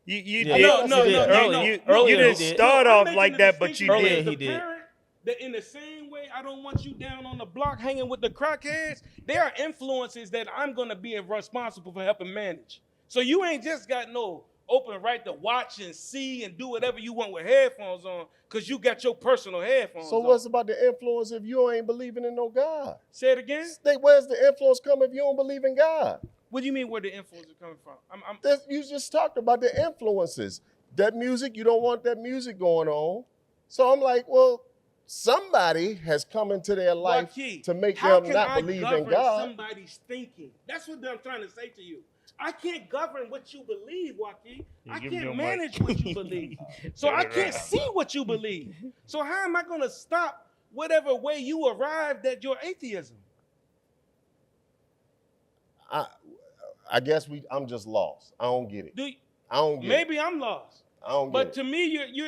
You Yeah. did. No, You no, did. no, Earlier- no, You, no. you earlier didn't he did. start I'm off making like the that, but you distinction Earlier did. as he the did. parent, that in the same way I don't want you down on the block hanging with the crackheads, there are influences that I'm going to be responsible for helping manage. So you ain't just got no open right to watch and see and do whatever you want with headphones on because you got your personal headphones So on. what's about the influence if you ain't believing in no God? Say it again? Where's the influence come if you don't believe in God? What do you mean where the influence is coming from? You just talked about the influences. That music, you don't want that music going on. So I'm like, well, somebody has come into their life Joaquin, to make how them can not I believe in govern God. somebody's thinking? That's what I'm trying to say to you. I can't govern what you believe, Joaquin. Yeah, I give me your can't mic. manage what you believe. So I can't see what you believe. So how am I going to stop whatever way you arrived at your atheism? I guess I'm just lost. I don't get it. I don't get Maybe it. I'm lost. I don't get But it. to me, you're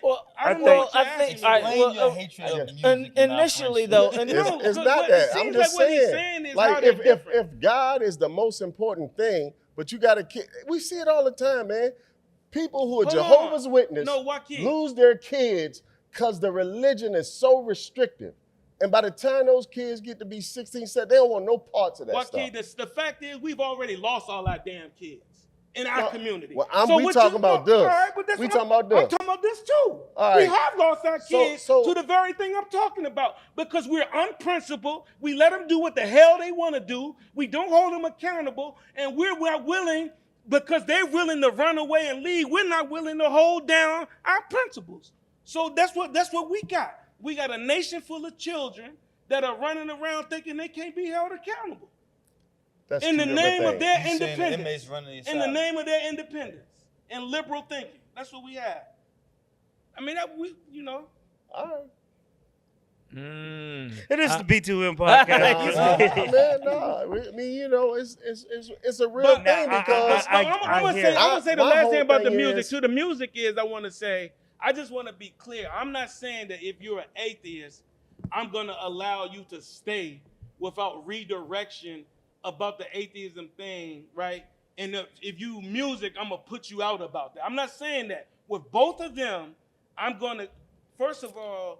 Well, I don't I know think- what you're I think- asking all right, me. Explain well, your hatred of music and not initially, friendship. though, It's No, not it that. seems I'm just like what he's saying. saying is Like how they're if different. God is the most important thing, but you got to, we see it all the time, man. People who are Hold Jehovah's on. Witness No, Joaquin. lose their kids because the religion is so restrictive. And by the time those kids get to be 16, 17, they don't want no parts of that Joaquin, stuff. the fact is we've already lost all our damn kids in our community. Well, we what talking about this. All right, but that's We what talking I'm about this. I'm talking about this too. All We right. have lost our kids So- to the very thing I'm talking about because we're unprincipled. We let them do what the hell they want to do. We don't hold them accountable, and we're not willing because they're willing to run away and leave. We're not willing to hold down our principles. So that's what we got. We got a nation full of children that are running around thinking they can't be held accountable. That's In the two different name of things. their You saying the independence. inmates running the In the asylum. name of their independence and liberal thinking. That's what we have. I mean, All right. It is the B2M podcast. I mean, you know, it's a real But thing because I'm gonna say the my last whole thing about the thing music. is- To the music is I want to say, I just want to be clear. I'm not saying that if you're an atheist, I'm gonna allow you to stay without redirection about the atheism thing, right? And if you music, I'm gonna put you out about that. I'm not saying that. With both of them, I'm gonna first of all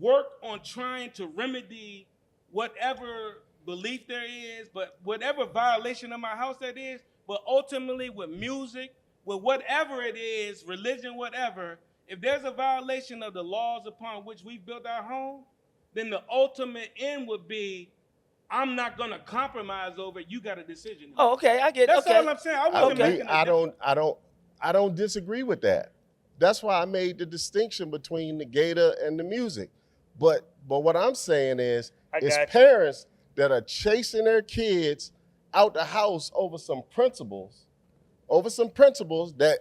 work on trying to remedy whatever belief there is, but whatever violation of my house that is, but ultimately with music, with whatever it is, religion, whatever, if there's a violation of the laws upon which we built our home, then the ultimate end would be, I'm not gonna compromise over it. You got a decision. Oh, okay, I get. That's okay. all I'm saying. I wasn't making a difference. I don't disagree with that. That's why I made the distinction between the gator and the music. But what I'm saying is, I it's got you. parents that are chasing their kids out the house over some principles that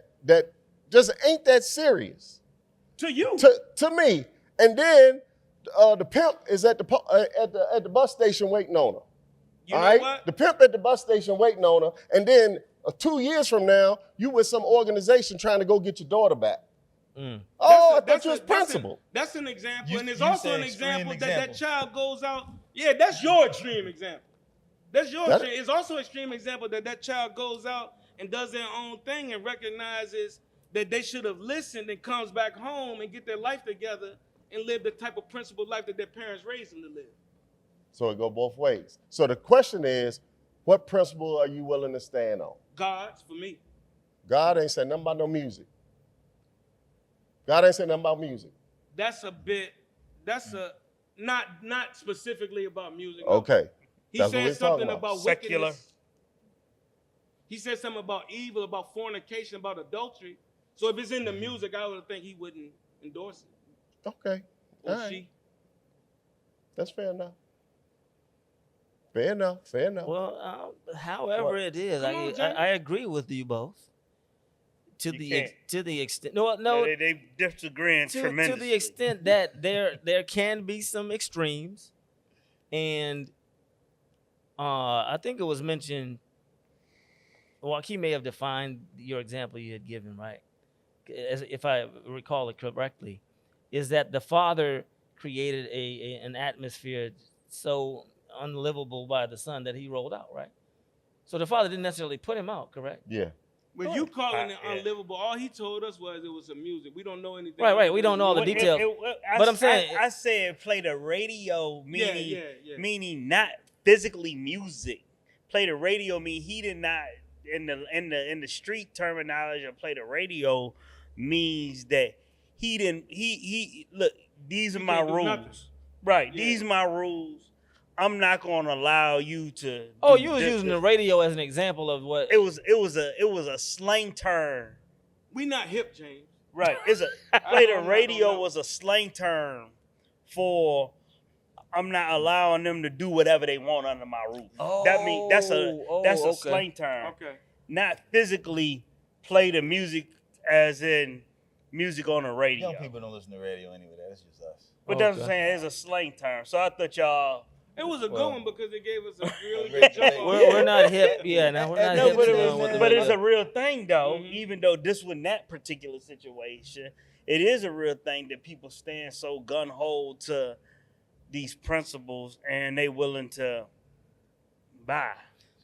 just ain't that serious To you. to me. And then the pimp is at the bus station waiting on her. You all know right, what? the pimp at the bus station waiting on her, and then 2 years from now, you with some organization trying to go get your daughter back. Oh, I thought you was principled. That's an example, You- and it's you also say an extreme example that example. child goes out. Yeah, that's your extreme example. That's your That- extreme. It's also an extreme example that child goes out and does their own thing and recognizes that they should have listened and comes back home and get their life together and live the type of principled life that their parents raised them to live. So it go both ways. So the question is, what principle are you willing to stand on? God's for me. God ain't saying nothing about no music. God ain't saying nothing about music. That's not specifically about music. no. Okay. He That's what said we're something talking about. about Secular. wickedness. He said something about evil, about fornication, about adultery. So if it's in the music, I would think he wouldn't endorse it. Okay. Or All right. she. That's fair enough. Fair enough. Fair enough. Well, however it is, Come on, James. I agree with you both. To You the can't. to the extent, no, They disagreeing to tremendously. the extent that there can be some extremes, and I think it was mentioned. Joaquin may have defined your example you had given, right? If I recall it correctly, is that the father created an atmosphere so unlivable by the son that he rolled out, right? So the father didn't necessarily put him out, correct? Yeah. But you calling it Yeah. unlivable, all he told us was it was some music. We don't know anything. Right. We don't know all the Well, details. But I'm saying- I said play the radio, meaning yeah. meaning not physically music. Play the radio mean he did not in the street terminology of play the radio means that he didn't he look, these are He my can't do rules. nothing. Right. Yeah. These are my rules. I'm not gonna allow you to Oh, do you was this, using this. the radio as an example of what? It was a slang term. We not hip, James. Right. It's a play the don't know, I radio don't know. was a slang term for I'm not allowing them to do whatever they want under my roof. That's a slang term. Okay. Not physically play the music as in music on the radio. Young people don't listen to radio anyway. That's just us. But that's what I'm saying. It's a slang term. So I thought y'all. It was a good one because it gave us a really Great good jump. debate. We're not hip. Yeah, now we're not No, hip. but, to what the but it's radio- a real thing though. Mhm. Even though this was that particular situation, it is a real thing that people stand so gun ho to these principles and they willing to buy.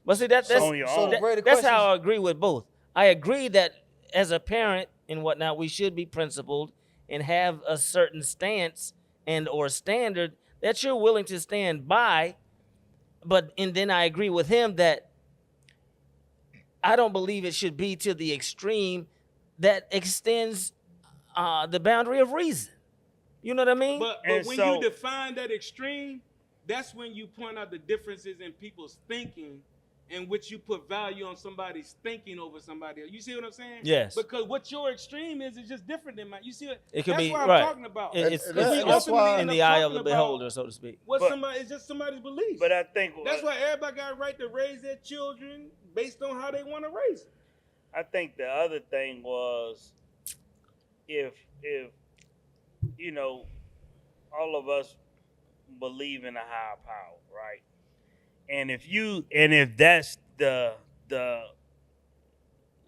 But see, that's on your own. the greater that's question how I is- agree with both. I agree that as a parent and whatnot, we should be principled and have a certain stance and or standard that you're willing to stand by. And then I agree with him that I don't believe it should be to the extreme that extends the boundary of reason. You know what I mean? But And when so- you define that extreme, that's when you point out the differences in people's thinking in which you put value on somebody's thinking over somebody else. You see what I'm saying? Yes. Because what your extreme is just different than mine. You see what? It could that's be- what I'm right. talking about. It's And that's ultimately why- in end the up eye of the talking about beholder, so to speak. What But- somebody it's just somebody's beliefs. But I think That's why everybody got a right to raise their children based on how they want to raise them. I think the other thing was if you know all of us believe in a higher power, right? And if that's the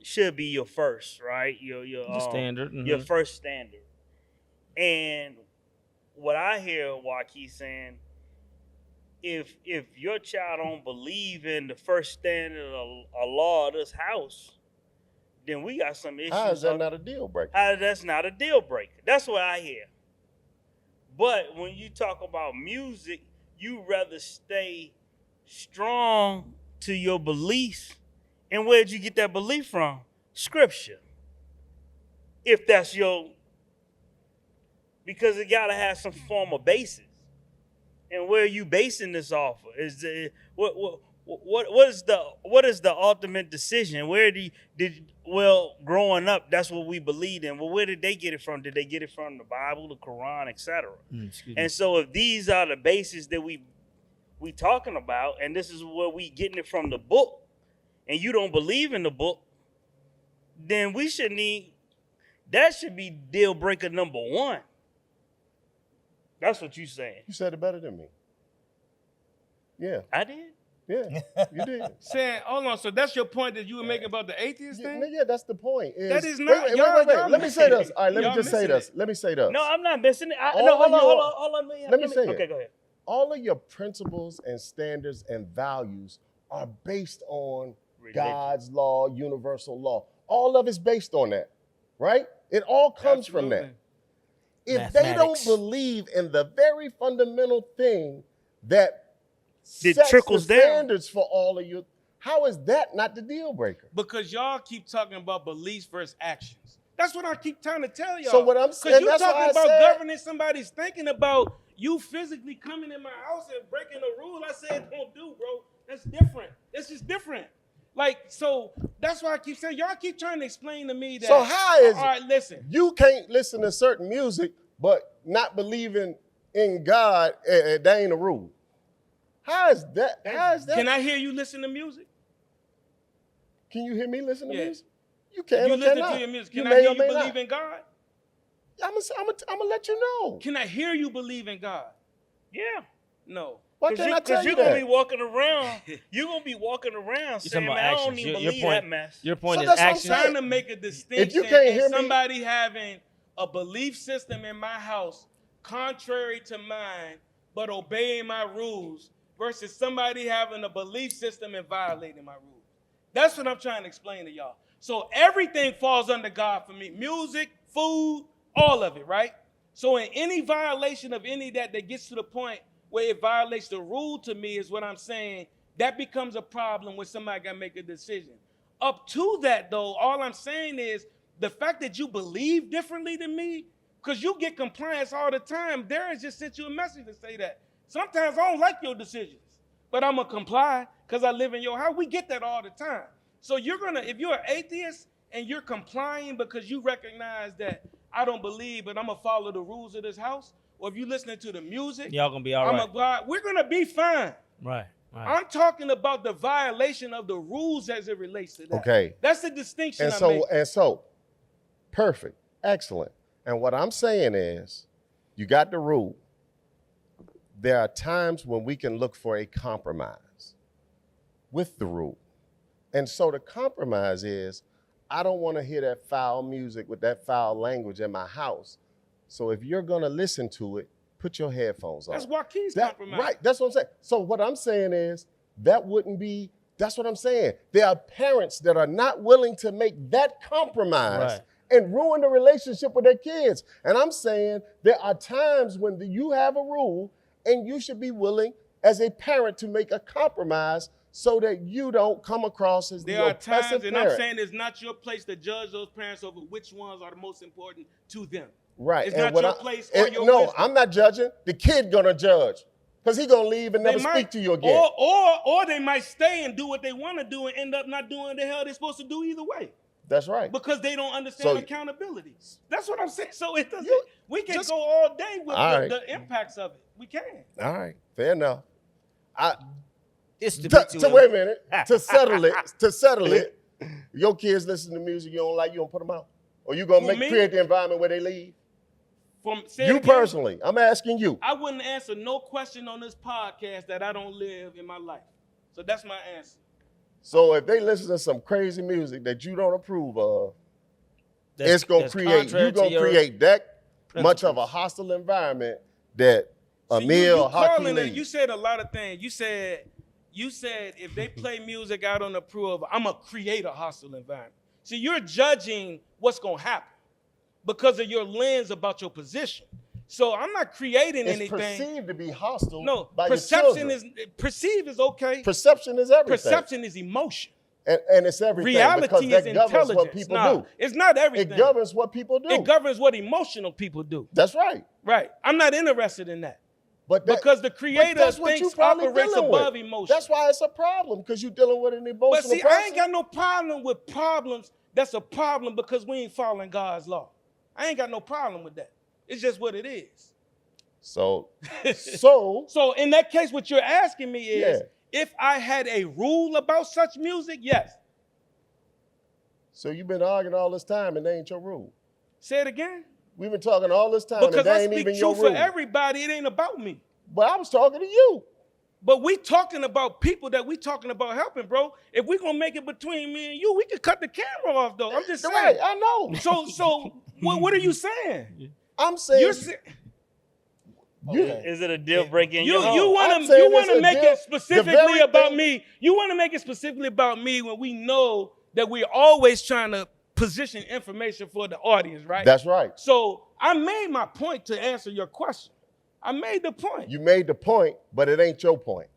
should be your first, right? Your The standard. your mhm. first standard. And what I hear Waukee saying, if your child don't believe in the first standard of a law of this house, then we got some issues. How is that not a deal breaker? That's not a deal breaker. That's what I hear. But when you talk about music, you rather stay strong to your beliefs. And where'd you get that belief from? Scripture. If that's your, because it gotta have some form of basis. And where are you basing this off of? Is it, what is the ultimate decision? Growing up, that's what we believed in. Well, where did they get it from? Did they get it from the Bible, the Quran, etc.? Excuse me. And so if these are the bases that we talking about, and this is where we getting it from the book, and you don't believe in the book, then that should be deal breaker number one. That's what you saying. You said it better than me. Yeah, I did. yeah, you did. Saying, hold on, so that's your point that you were making about the atheist thing? Yeah, that's the point. That is not- Wait, y'all- y'all Let me say missing this. it. All right, let me Y'all just say missing this. it. Let me say this. No, I'm not missing it. All No, of hold on, your- hold on. let me say it. Okay, go ahead. All of your principles and standards and values are based on Religion. God's law, universal law. All of it's based on that, right? It all comes from that. If they don't Mathematics. believe in the very fundamental thing that It sets trickles the down. standards for all of you, how is that not the deal breaker? Because y'all keep talking about beliefs versus actions. That's what I keep trying to tell y'all. So what I'm saying, you're that's why talking I about said- governing somebody's thinking about you physically coming in my house and breaking a rule. I said don't do, bro. That's different. It's just different. Like, so that's why I keep saying, y'all keep trying to explain to me that. So how is all right, listen. you can't listen to certain music, but not believing in God, that ain't a rule? How is that? How is that? Can I hear you listen to music? Can you hear me listen to Yeah. music? You can. You or listen cannot. to your music. You Can may I hear or you may believe not. in God? I'm gonna let you know. Can I hear you believe in God? Yeah. No. Why can't I tell Because you you're gonna that? be walking around. You're gonna be walking around saying, talking about "Man, I don't actions. even Your believe point- that mess." Your point So is that's what I'm action. saying. Trying to make a distinction can't in hear me- somebody having a belief system in my house contrary to mine, but obeying my rules, versus somebody having a belief system and violating my rules. That's what I'm trying to explain to y'all. So everything falls under God for me. Music, food, all of it, right? So in any violation of any of that gets to the point where it violates the rule to me is what I'm saying, that becomes a problem when somebody got to make a decision. Up to that, though, all I'm saying is the fact that you believe differently than me, because you get compliance all the time, Darren just sent you a message to say that. Sometimes I don't like your decisions, but I'm going to comply because I live in your house. We get that all the time. So you're going to, if you're an atheist and you're complying because you recognize that I don't believe, but I'm going to follow the rules of this house, or if you listening to the music, Y'all gonna be all I'm right. a God. We're gonna be fine. Right. I'm talking about the violation of the rules as it relates to that. Okay. That's the distinction And I make. so, perfect, excellent. And what I'm saying is, you got the rule. There are times when we can look for a compromise with the rule. And so the compromise is, I don't want to hear that foul music with that foul language in my house. So if you're going to listen to it, put your headphones on. That's Joaquin's compromise. Right, that's what I'm saying. So what I'm saying is, that wouldn't be, that's what I'm saying. There are parents that are not willing to make that compromise and ruin the relationship with their kids. And I'm saying there are times when you have a rule and you should be willing as a parent to make a compromise so that you don't come across as the There are oppressive times, and parent. I'm saying it's not your place to judge those parents over which ones are the most important to them. Right. It's and not what your place or your No, wisdom. I'm not judging. The kid gonna judge because he gonna leave and never speak to you again. Or they might stay and do what they want to do and end up not doing the hell they're supposed to do either way. That's right. Because they don't understand So- accountability. That's what I'm saying. So it doesn't. You- We can just- go all day with All right. the impacts of it. We can. All right, fair enough. It's to Wait a minute. To settle it, your kids listen to music you don't like, you don't put them out, or you gonna Who, me? create the environment where they leave. Say it You again. personally, I'm asking you. I wouldn't answer no question on this podcast that I don't live in my life. So that's my answer. So if they listen to some crazy music that you don't approve of, That's- it's gonna that's create contrary you to gonna your create that much of a principles. hostile environment that So Emil you calling Hakeem it, leaves. you said a lot of things. You said if they play music I don't approve of, I'm gonna create a hostile environment. See, you're judging what's gonna happen because of your lens about your position. So I'm not creating It's anything. perceived to be hostile No, by perception your children. perceive is okay. Perception is everything. Perception is emotion. And it's everything Reality because is that governs intelligence. what people Nah, do. it's not everything. It governs what people do. It governs what emotional people do. That's right. Right. I'm not interested in that. But that, Because the but creator that's what you thinks probably operates dealing above with. emotion. That's why it's a problem, because you're dealing with an emotional But see, person. I ain't got no problem with problems. That's a problem because we ain't following God's law. I ain't got no problem with that. It's just what it is. So So in that case, what you're asking me is, Yeah. if I had a rule about such music, yes. So you've been arguing all this time and they ain't your rule. Say it again. We've been talking all this time Because and they I ain't speak even your truth for rule. everybody. It ain't about me. But I was talking to you. But we talking about people that we talking about helping, bro. If we gonna make it between me and you, we could cut the camera off, though. I'm just saying. Right, I know. So what are you saying? I'm saying You're Is it a deal breaker in you your home? you I'm want saying to it's a make deal- it specifically the very about thing- me. You want to make it specifically about me when we know that we're always trying to position information for the audience, right? that's right. So I made my point to answer your question. I made the point. You made the point, but it ain't your point.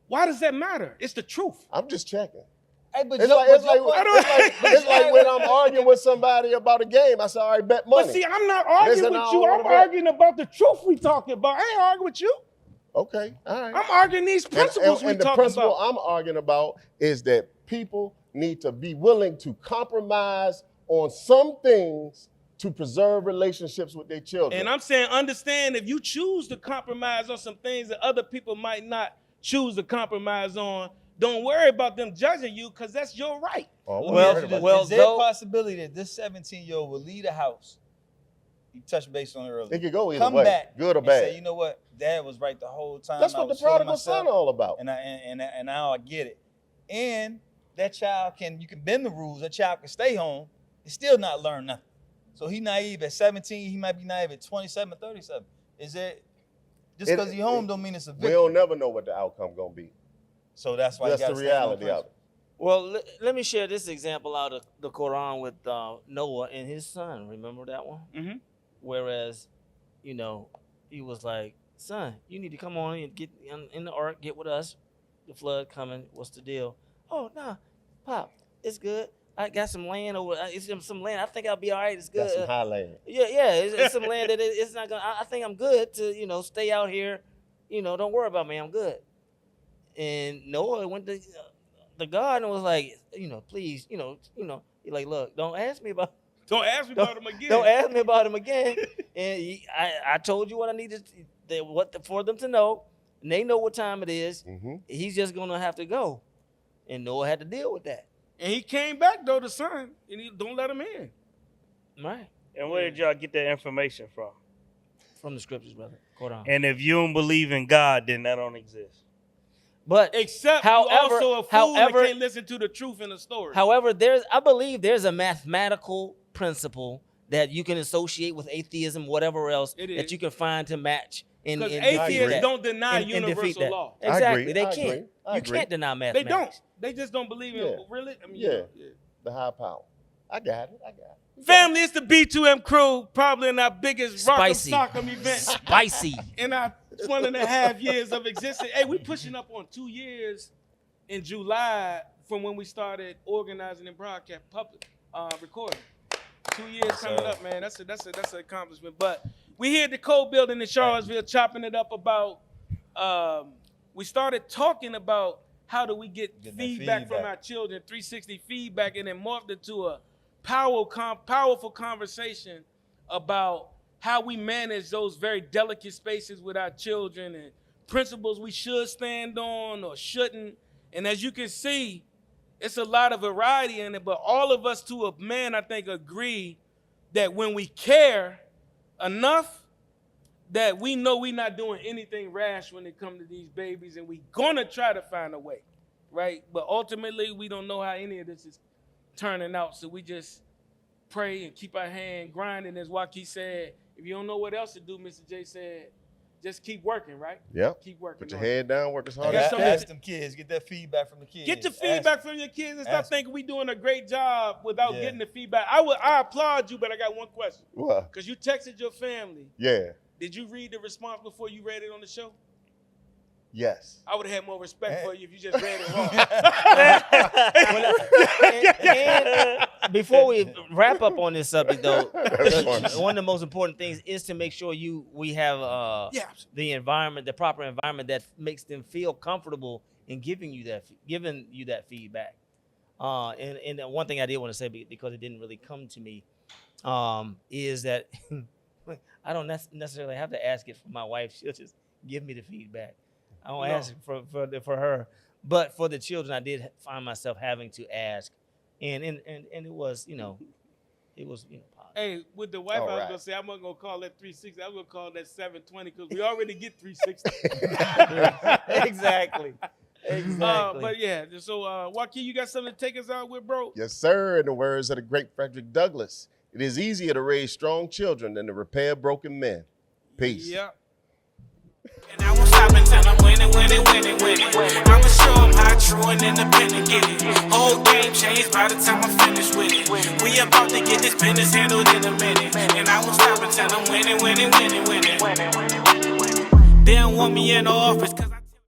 Why does that matter? It's the truth. I'm just checking. Hey, but It's your- like, but it's your like, point- it's like when I'm arguing with somebody about a game. I say, all right, bet money. But see, I'm not arguing Listen, with I you. don't I'm wanna bet. arguing about the truth we talking about. I ain't arguing with you. Okay, all right. I'm arguing these principles we and the talking principle about. I'm arguing about is that people need to be willing to compromise on some things to preserve relationships with their children. And I'm saying, understand if you choose to compromise on some things that other people might not choose to compromise on, don't worry about them judging you because that's your right. Oh, I'm Well, worried about well, is there though- a possibility that this 17-year-old will leave the house? You touched base on it earlier. it could go either Come way, back good or and bad. say, you know what, Dad was right the whole time. That's I what the was feeling prodigal son myself, all about. and now I get it. And that child you can bend the rules. That child can stay home and still not learn nothing. So he naive at 17. He might be naive at 27, 37. Is it just because he's home don't mean it's a victory? We'll never know what the outcome gonna be. So that's why That's you the gotta stand on reality of principle. it. Well, let me share this example out of the Quran with Noah and his son. Remember that one? Mm-hmm. Whereas, he was like, son, you need to come on and get in the ark, get with us. The flood coming. What's the deal? Oh, nah, Pop, it's good. I got some land over. It's some land. I think I'll be all right. It's good. That's some high land. Yeah. It's some land that it's not gonna. I think I'm good to stay out here. Don't worry about me. I'm good. And Noah went to the God and was like, please, he like, look, don't ask me about. Don't ask me about him again. Don't ask me about him again. I told you what I needed for them to know, and they know what time it is. Mm-hmm. He's just gonna have to go, and Noah had to deal with that. And he came back though, the son, and he don't let him in. Right. And where did y'all get that information from? From the scriptures, brother. Quran. And if you don't believe in God, then that don't exist. But Except you also a fool that can't listen to the truth in the story. However, I believe there's a mathematical principle that you can associate with atheism, whatever else, that you can find to match. Because atheists don't deny universal law. Exactly, they can't. I agree. Can't deny mathematics. They don't. They just don't believe in it. Really? I mean, the high power. I got it. Family, it's the B2M crew, probably in our biggest Rock'em Sock'em event. Spicy. In our 1.5 years of existence. Hey, we pushing up on 2 years in July from when we started organizing and broadcast public recording. 2 years coming up, man. That's an accomplishment. But we here at the Code Building in Charlottesville chopping it up about. We started talking about how do we get feedback from our children, 360 feedback, and then morphed into a powerful conversation about how we manage those very delicate spaces with our children and principles we should stand on or shouldn't. And as you can see, it's a lot of variety in it, but all of us to a man, I think, agree that when we care enough, that we know we're not doing anything rash when it comes to these babies, and we're gonna try to find a way, right? But ultimately, we don't know how any of this is turning out, so we just pray and keep our hand grinding. As Joaquin said, if you don't know what else to do, Mr. J said, just keep working, right? Yep. Keep working. Put your head down, work as hard as as you can. Ask them kids, get that feedback from the kids. Get the feedback from your kids and stop thinking we doing a great job without getting the feedback. I applaud you, but I got one question. What? Because you texted your family. Yeah. Did you read the response before you read it on the show? Yes. I would have had more respect for you if you just read it wrong. and before we wrap up on this subject, though, one of the most important things is to make sure we have the environment, the proper environment that makes them feel comfortable in giving you that feedback. And one thing I did want to say, because it didn't really come to me, is that I don't necessarily have to ask it for my wife. She'll just give me the feedback. I don't ask it for her, but for the children, I did find myself having to ask, and it was positive. Hey, with the wife, I was gonna say I'm not gonna call that 360. I'm gonna call that 720 because we already get 360. Exactly. But yeah, so Joaquin, you got something to take us out with, bro? Yes, sir. In the words of the great Frederick Douglass, it is easier to raise strong children than to repair broken men. Peace. Yeah. And I won't stop until I'm winning. I'ma show them how true and independent get it. Whole game changed by the time I'm finished with it. We about to get this business handled in a minute. And I won't stop until I'm winning. They don't want me in the office 'cause I